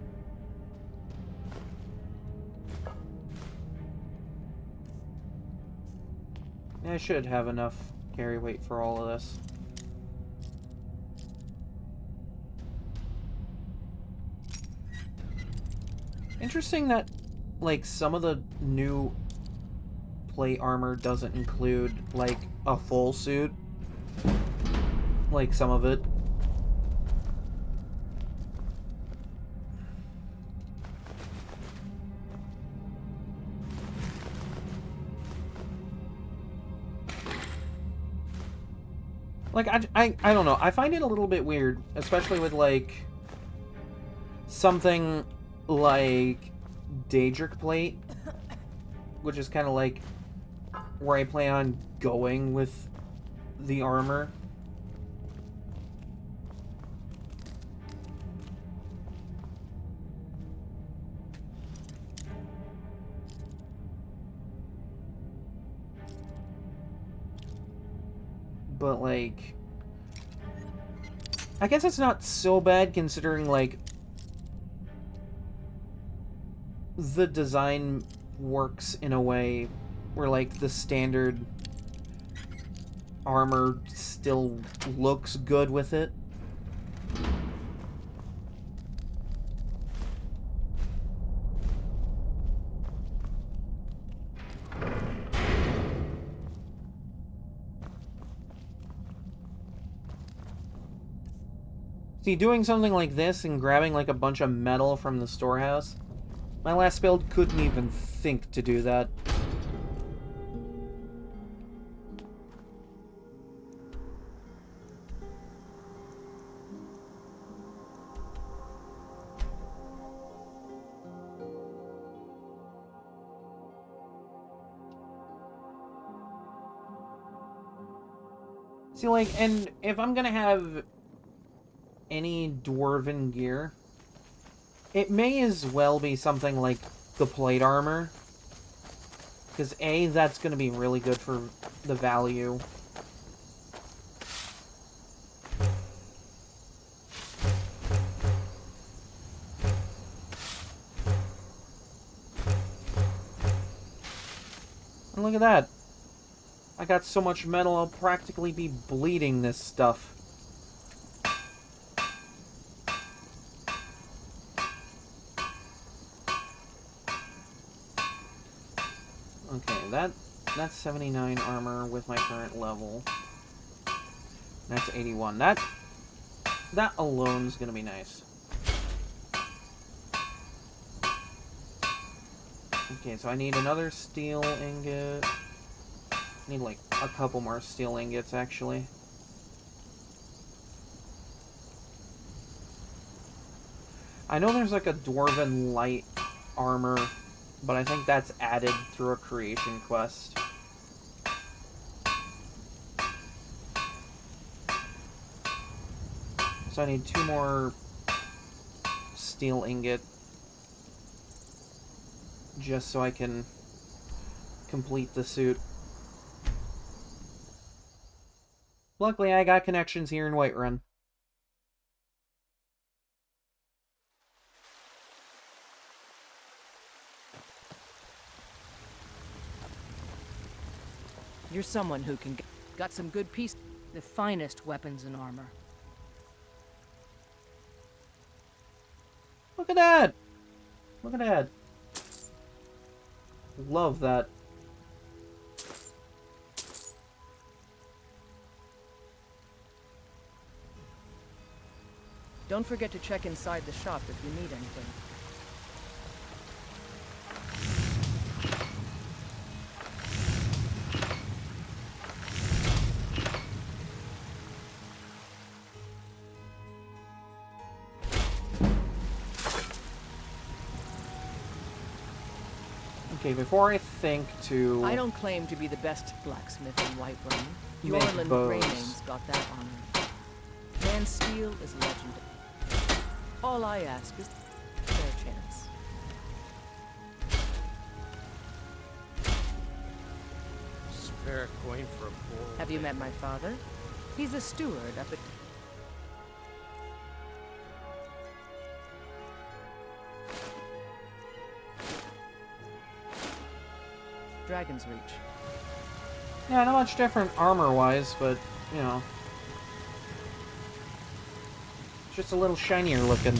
Speaker 1: I should have enough carry weight for all of this. Interesting that, like, some of the new plate armor doesn't include, like, a full suit. Like, some of it. Like, I don't know. I find it a little bit weird, especially with, like, something like Daedric Plate, which is kind of like where I plan on going with the armor. But, like, I guess it's not so bad considering, like, the design works in a way where, like, the standard armor still looks good with it. See, doing something like this and grabbing, like, a bunch of metal from the storehouse, my last build couldn't even think to do that. See, like, and if I'm gonna have any dwarven gear, it may as well be something like the plate armor. Because A, that's going to be really good for the value. And look at that. I got so much metal, I'll practically be bleeding this stuff. Okay, that's 79 armor with my current level. That's 81. That alone is gonna be nice. Okay, so I need another steel ingot. I need like a couple more steel ingots actually. I know there's like a dwarven light armor, but I think that's added through a creation quest. So I need 2 more steel ingot just so I can complete the suit. Luckily, I got connections here in Whiterun.
Speaker 9: You're someone who can got some good piece, the finest weapons and armor.
Speaker 1: Look at that! Look at that. Love that.
Speaker 9: Don't forget to check inside the shop if you need anything.
Speaker 1: Okay, before I think to...
Speaker 9: I don't claim to be the best blacksmith in Whiterun.
Speaker 1: Make
Speaker 9: Yorland
Speaker 1: bows.
Speaker 9: Greyname's got that honor. Man's steel is legendary. All I ask is fair chance.
Speaker 8: Spare coin for a poor.
Speaker 9: Have you met my father? He's a steward up at... Dragon's Reach.
Speaker 1: Yeah, not much different armor-wise, but, you know. Just a little shinier looking.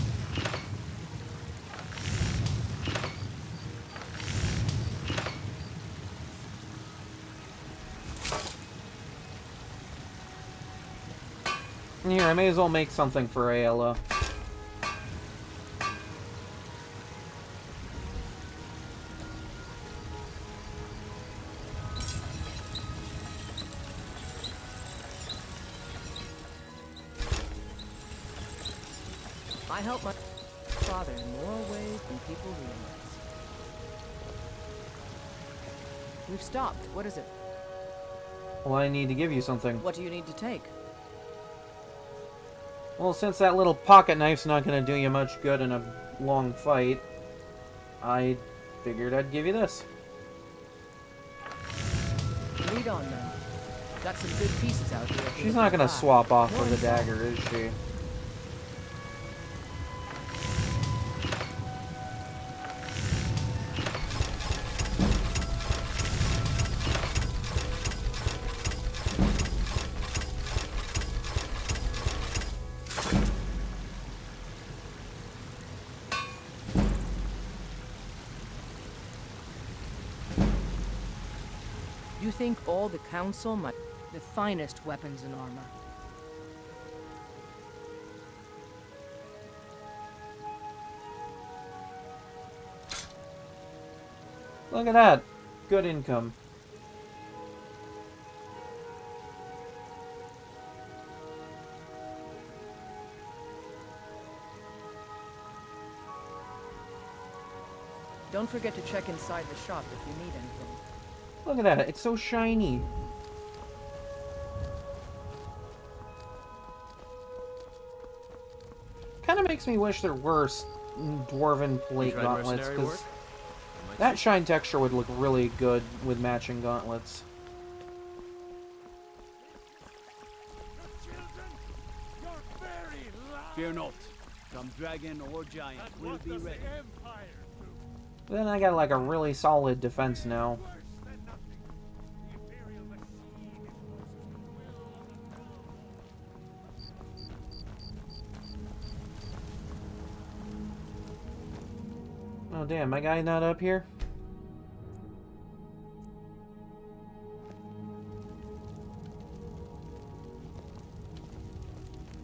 Speaker 1: Here, I may as well make something for Ayla.
Speaker 9: I help my father in more ways than people realize. We've stopped. What is it?
Speaker 1: Well, I need to give you something.
Speaker 9: What do you need to take?
Speaker 1: Well, since that little pocket knife's not going to do you much good in a long fight, I figured I'd give you this.
Speaker 9: Lead on then. Got some good pieces out here.
Speaker 1: She's not going to swap off with a dagger, is she?
Speaker 9: You think all the council might... the finest weapons and armor.
Speaker 1: Look at that. Good income.
Speaker 9: Don't forget to check inside the shop if you need anything.
Speaker 1: Look at that. It's so shiny. Kind of makes me wish there were dwarven plate gauntlets, because that shine texture would look really good with matching gauntlets.
Speaker 11: Fear not. Come dragon or giant, we'll be ready.
Speaker 1: Then I got like a really solid defense now. Oh damn, my guy not up here?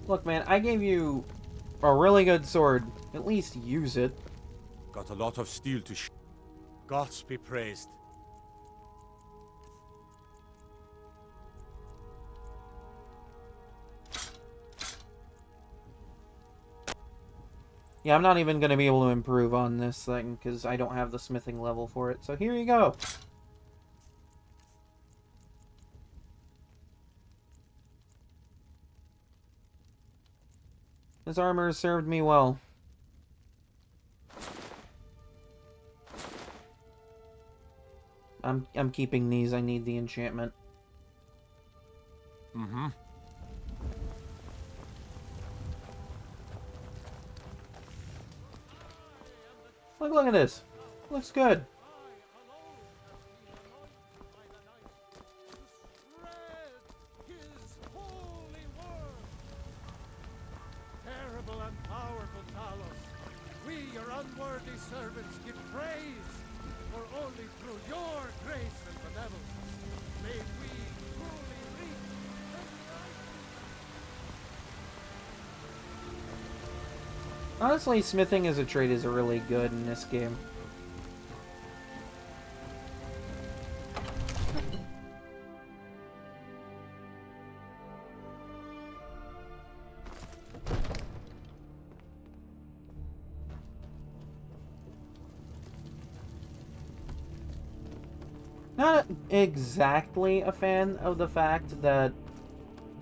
Speaker 1: Look man, I gave you a really good sword. At least use it.
Speaker 8: Got a lot of steel to Gods be praised.
Speaker 1: Yeah, I'm not even going to be able to improve on this thing because I don't have the smithing level for it. So here you go. This armor has served me well. I'm keeping these. I need the enchantment.
Speaker 8: Mm-hmm.
Speaker 1: Look at this. Looks good.
Speaker 11: your grace and benevolence, may we truly reach the
Speaker 1: Honestly, smithing as a trade is really good in this game. Not exactly a fan of the fact that,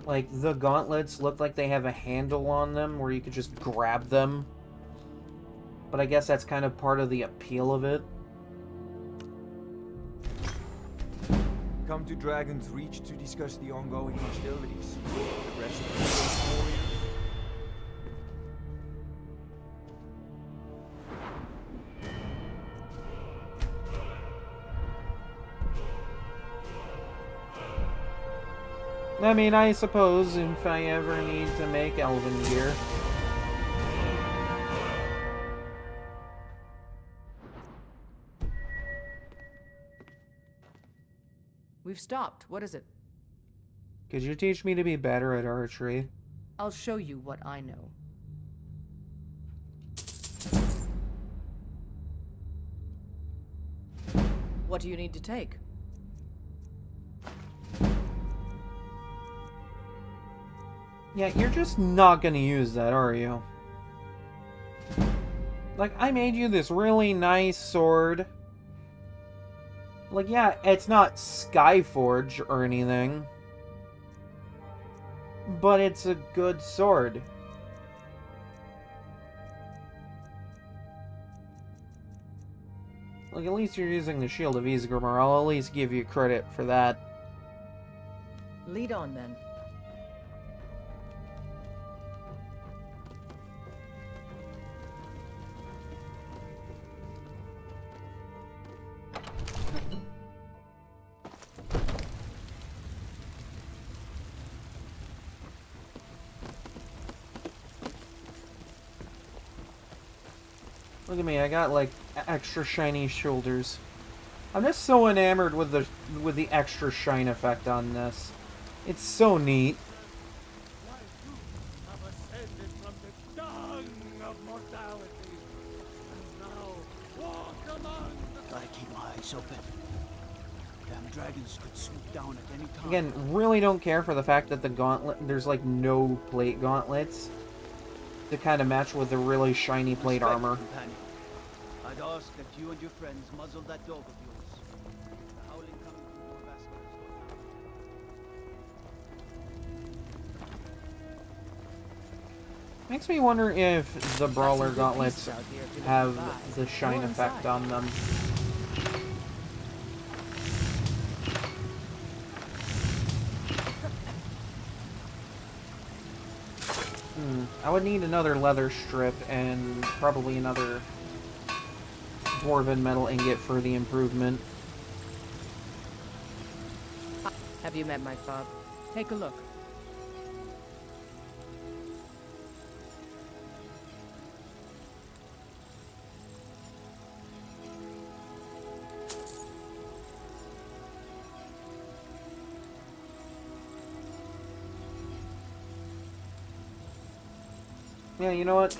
Speaker 1: like, the gauntlets look like they have a handle on them where you could just grab them. But I guess that's kind of part of the appeal of it.
Speaker 7: Come to Dragon's Reach to discuss the ongoing hostilities. The rest of the warriors.
Speaker 1: I mean, I suppose if I ever need to make elven gear.
Speaker 9: We've stopped. What is it?
Speaker 1: Could you teach me to be better at archery?
Speaker 9: I'll show you what I know. What do you need to take?
Speaker 1: Yeah, you're just not gonna use that, are you? Like, I made you this really nice sword. Like, yeah, it's not Skyforge or anything. But it's a good sword. Like, at least you're using the Shield of Ysgrimor. I'll at least give you credit for that.
Speaker 9: Lead on, then.
Speaker 1: Look at me, I got like extra shiny shoulders. I'm just so enamored with the extra shine effect on this. It's so neat.
Speaker 11: have ascended from the dung of mortality, and now walk among the...
Speaker 2: Gotta keep my eyes open. Damn dragons could swoop down at any time.
Speaker 1: Again, really don't care for the fact that the gauntlet, there's like no plate gauntlets to kind of match with the really shiny plate
Speaker 11: Respect,
Speaker 1: armor.
Speaker 11: companion. I'd ask that you and your friends muzzle that dog of yours. The howling coming from your vassals.
Speaker 1: Makes me wonder if the brawler gauntlets have the shine effect on them. I would need another leather strip and probably another dwarven metal ingot for the improvement.
Speaker 9: Have you met my fob? Take a look.
Speaker 1: Yeah, you know what?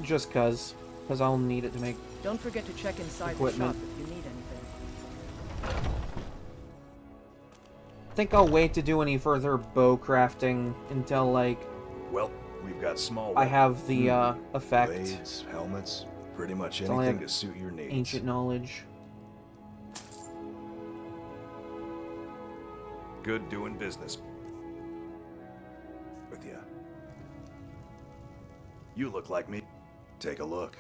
Speaker 1: Just cause I'll need it to make.
Speaker 9: Don't forget to check inside
Speaker 1: Equipment.
Speaker 9: the shop if you need anything.
Speaker 1: I think I'll wait to do any further bow crafting until like
Speaker 5: Well, we've got small
Speaker 1: I
Speaker 5: weapons,
Speaker 1: have the effect.
Speaker 5: blades, helmets, pretty much
Speaker 1: Until I
Speaker 5: anything
Speaker 1: have
Speaker 5: to suit your needs.
Speaker 1: Ancient knowledge.
Speaker 5: Good doing business with you. You look like me. Take a look.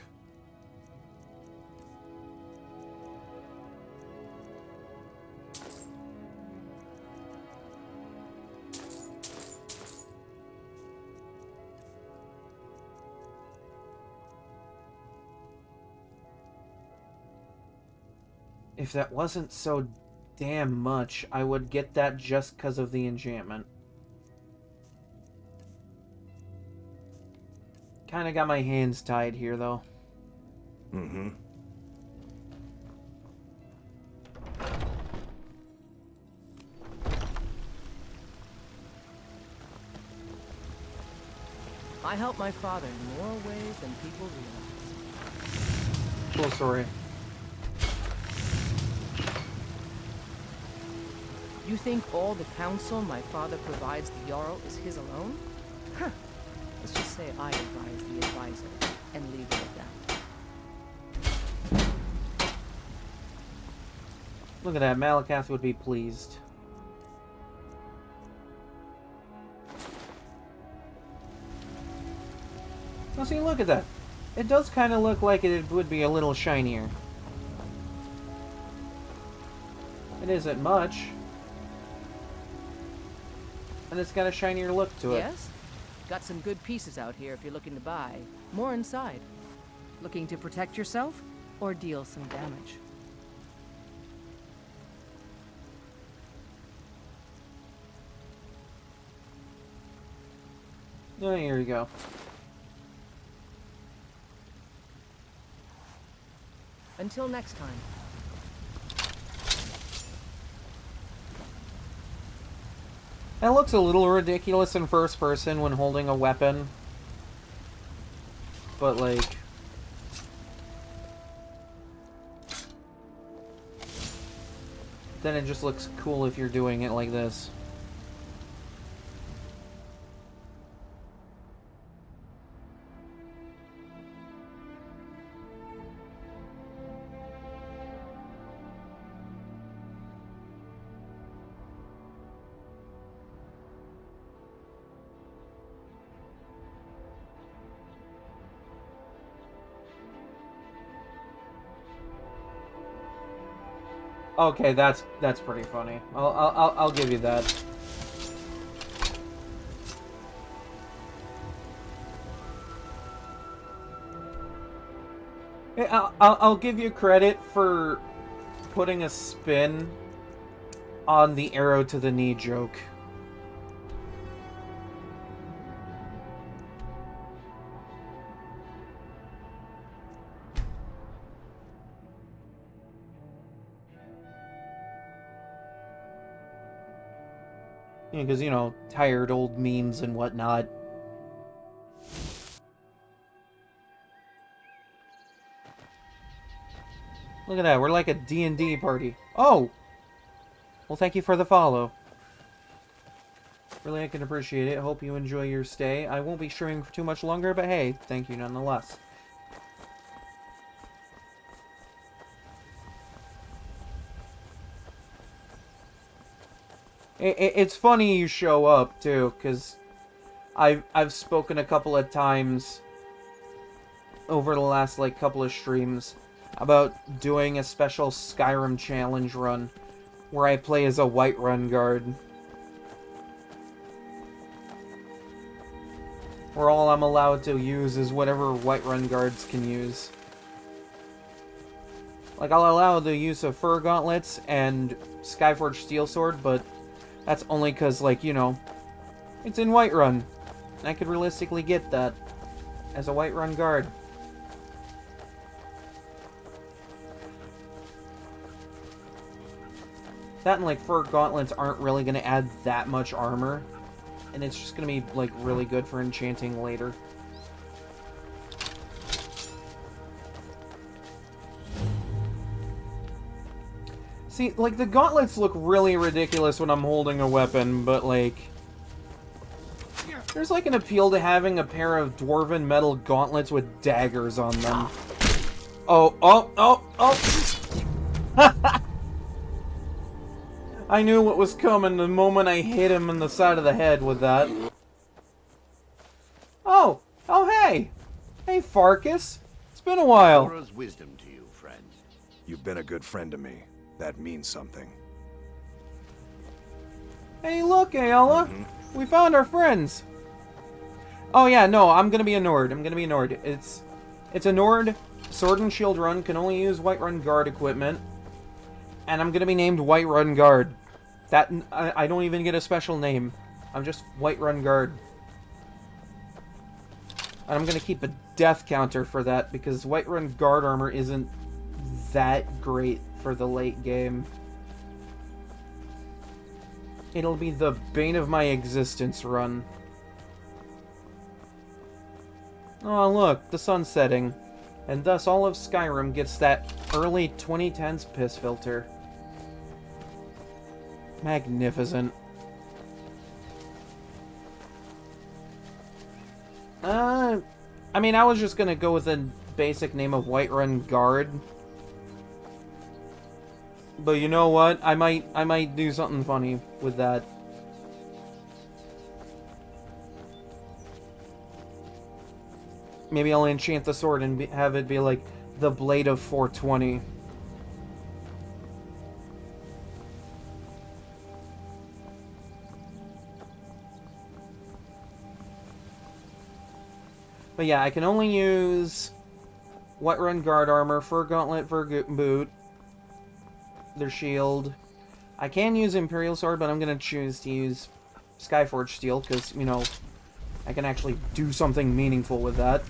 Speaker 1: If that wasn't so damn much, I would get that just because of the enchantment. Kinda got my hands tied here, though.
Speaker 5: Mm-hmm.
Speaker 9: I help my father in more ways than people realize.
Speaker 1: Cool story.
Speaker 9: You think all the counsel my father provides the Jarl is his alone? Huh. Let's just say I advise the advisor and leave it at that.
Speaker 1: Look at that. Malakath would be pleased. Oh, see, look at that. It does kind of look like it would be a little shinier. It isn't much. And it's got a shinier look to it.
Speaker 9: Yes? Got some good pieces out here if you're looking to buy. More inside. Looking to protect yourself or deal some damage?
Speaker 1: Oh, here you go.
Speaker 9: Until next time.
Speaker 1: It looks a little ridiculous in first person when holding a weapon. But, like... then it just looks cool if you're doing it like this. Okay, that's pretty funny. I'll give you that. I'll give you credit for putting a spin on the arrow to the knee joke. Because, you know, tired old memes and whatnot. Look at that, we're like a D&D party. Oh! Well, thank you for the follow. Really, I can appreciate it. Hope you enjoy your stay. I won't be streaming for too much longer, but hey, thank you nonetheless. It's funny you show up, too, because I've spoken a couple of times over the last, like, couple of streams about doing a special Skyrim challenge run where I play as a Whiterun guard. Where all I'm allowed to use is whatever Whiterun guards can use. Like, I'll allow the use of fur gauntlets and Skyforged steel sword, but that's only because, like, you know, it's in Whiterun. I could realistically get that as a Whiterun guard. That and, like, fur gauntlets aren't really going to add that much armor. And it's just going to be, like, really good for enchanting later. See, like, the gauntlets look really ridiculous when I'm holding a weapon, but, like... there's, like, an appeal to having a pair of dwarven metal gauntlets with daggers on them. Oh! I knew what was coming the moment I hit him in the side of the head with that. Oh, hey! Hey, Farkas! It's been a while.
Speaker 6: Laura's wisdom to you, friend.
Speaker 5: You've been a good friend to me. That means something.
Speaker 1: Hey, look, Ayala! We found our friends! Oh yeah, no, I'm gonna be a Nord. It's a Nord sword and shield run, can only use Whiterun guard equipment. And I'm gonna be named Whiterun Guard. That, I don't even get a special name. I'm just Whiterun Guard. And I'm gonna keep a death counter for that, because Whiterun Guard armor isn't that great for the late game. It'll be the bane of my existence run. Oh, look, the sun's setting. And thus all of Skyrim gets that early 2010s piss filter. Magnificent. I mean, I was just gonna go with the basic name of Whiterun Guard. But you know what? I might do something funny with that. Maybe I'll enchant the sword and have it be like the Blade of 420. But yeah, I can only use Whiterun Guard armor, Fur Gauntlet, Fur Boot, their shield. I can use Imperial Sword, but I'm going to choose to use Skyforged Steel, because, you know, I can actually do something meaningful with that.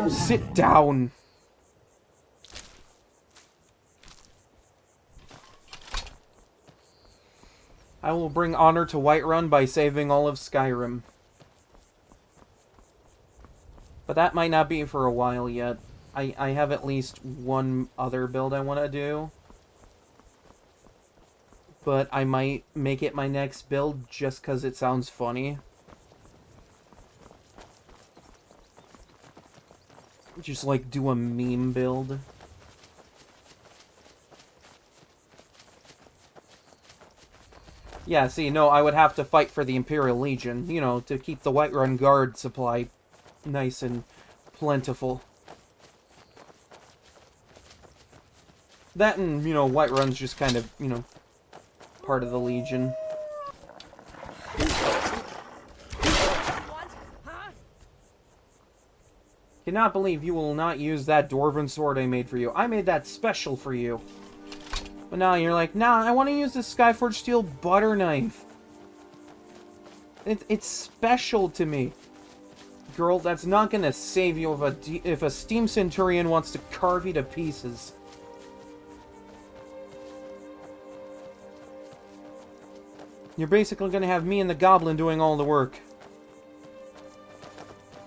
Speaker 1: Sit down! I will bring honor to Whiterun by saving all of Skyrim. But that might not be for a while yet. I have at least one other build I want to do. But I might make it my next build just because it sounds funny. Just like do a meme build. Yeah, see, no, I would have to fight for the Imperial Legion, you know, to keep the Whiterun Guard supply nice and plentiful. That and, you know, Whiterun's just kind of, you know, part of the Legion. Cannot believe you will not use that Dwarven sword I made for you. I made that special for you. But now you're like, nah, I want to use the Skyforged Steel butter knife. It's special to me. Girl, that's not going to save you if a Steam Centurion wants to carve you to pieces. You're basically going to have me and the Goblin doing all the work.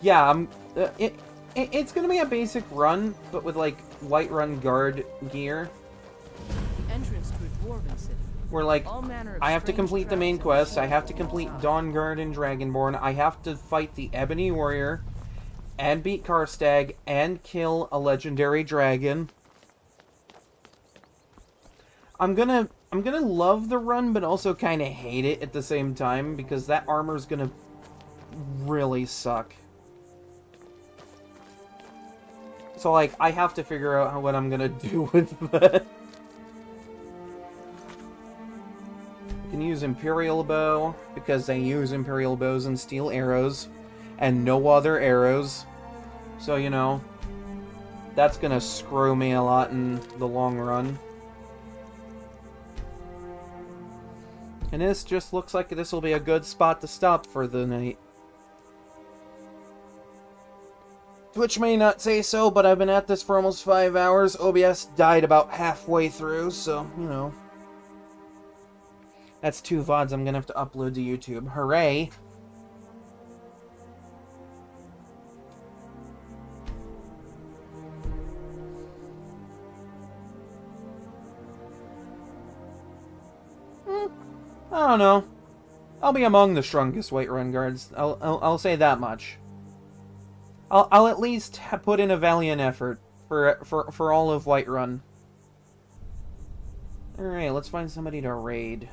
Speaker 1: Yeah, it's going to be a basic run, but with, like, Whiterun Guard gear.
Speaker 9: Entrance to a dwarven city.
Speaker 1: Where, like, I have to complete the main quest, I have to complete Dawnguard and Dragonborn, I have to fight the Ebony Warrior, and beat Karstag, and kill a legendary dragon. I'm gonna love the run, but also kind of hate it at the same time, because that armor's gonna really suck. So, like, I have to figure out what I'm gonna do with that. I can use Imperial Bow, because they use Imperial Bows and steel arrows, and no other arrows. So, you know, that's gonna screw me a lot in the long run. And this just looks like this will be a good spot to stop for the night. Twitch may not say so, but I've been at this for almost 5 hours. OBS died about halfway through, so, you know. That's 2 VODs I'm gonna have to upload to YouTube. Hooray! I don't know. I'll be among the strongest Whiterun guards. I'll say that much. I'll at least put in a valiant effort for all of Whiterun. Alright, let's find somebody to raid.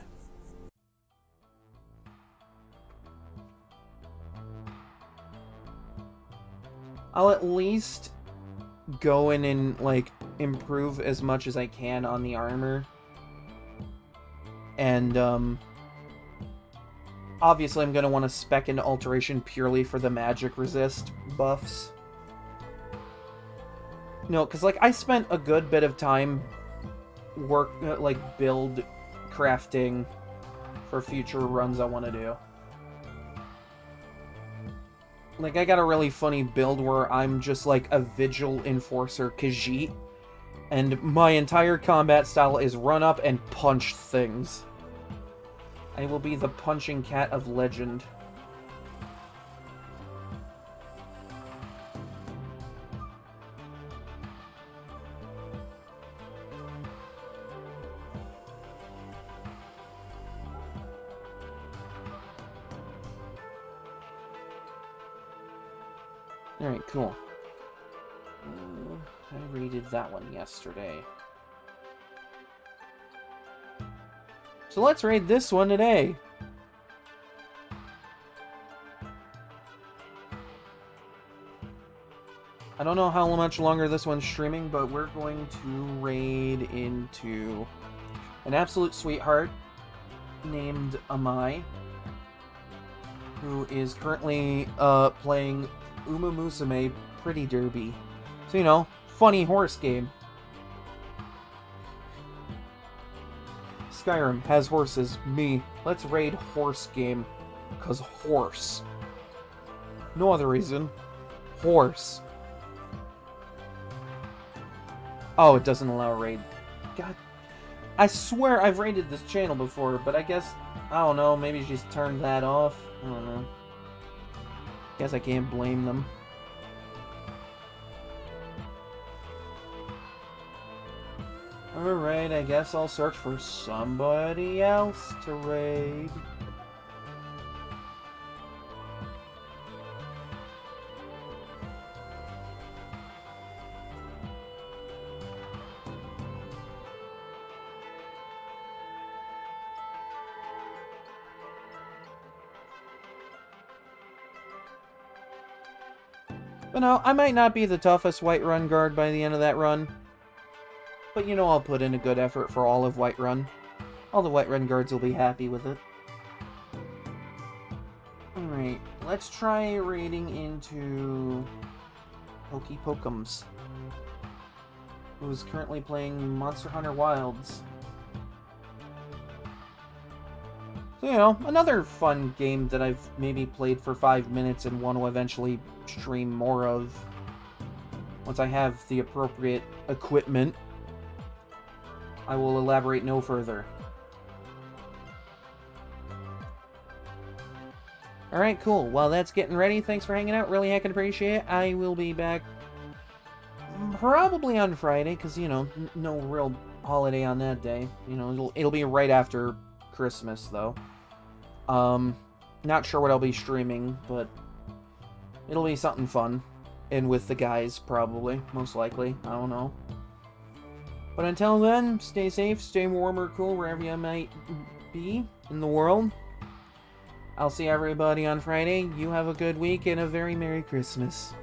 Speaker 1: I'll at least go in and, like, improve as much as I can on the armor. And, obviously I'm going to want to spec into Alteration purely for the magic resist buffs. No, because, like, I spent a good bit of time build crafting for future runs I want to do. Like, I got a really funny build where I'm just, like, a Vigil Enforcer Khajiit, and my entire combat style is run up and punch things. I will be the punching cat of legend. Alright, cool. I raided that one yesterday. So let's raid this one today. I don't know how much longer this one's streaming, but we're going to raid into an absolute sweetheart named Amai, who is currently playing Uma Musume Pretty Derby. So, you know, funny horse game. Skyrim has horses. Me. Let's raid horse game. 'Cause horse. No other reason. Horse. Oh, it doesn't allow a raid. God. I swear I've raided this channel before, but I guess, I don't know, maybe she's turned that off. I don't know. Guess I can't blame them. Alright, I guess I'll search for somebody else to raid. But no, I might not be the toughest Whiterun guard by the end of that run. But you know I'll put in a good effort for all of Whiterun. All the Whiterun guards will be happy with it. Alright, let's try raiding into Pokey Pokums, who's currently playing Monster Hunter Wilds. So, you know, another fun game that I've maybe played for 5 minutes and want to eventually stream more of once I have the appropriate equipment. I will elaborate no further. Alright, cool. While that's getting ready, thanks for hanging out. Really heckin' appreciate it. I will be back probably on Friday, because, you know, no real holiday on that day. You know, it'll be right after Christmas, though. Not sure what I'll be streaming, but it'll be something fun. And with the guys, probably. Most likely. I don't know. But until then, stay safe, stay warm or cool wherever you might be in the world. I'll see everybody on Friday. You have a good week and a very Merry Christmas.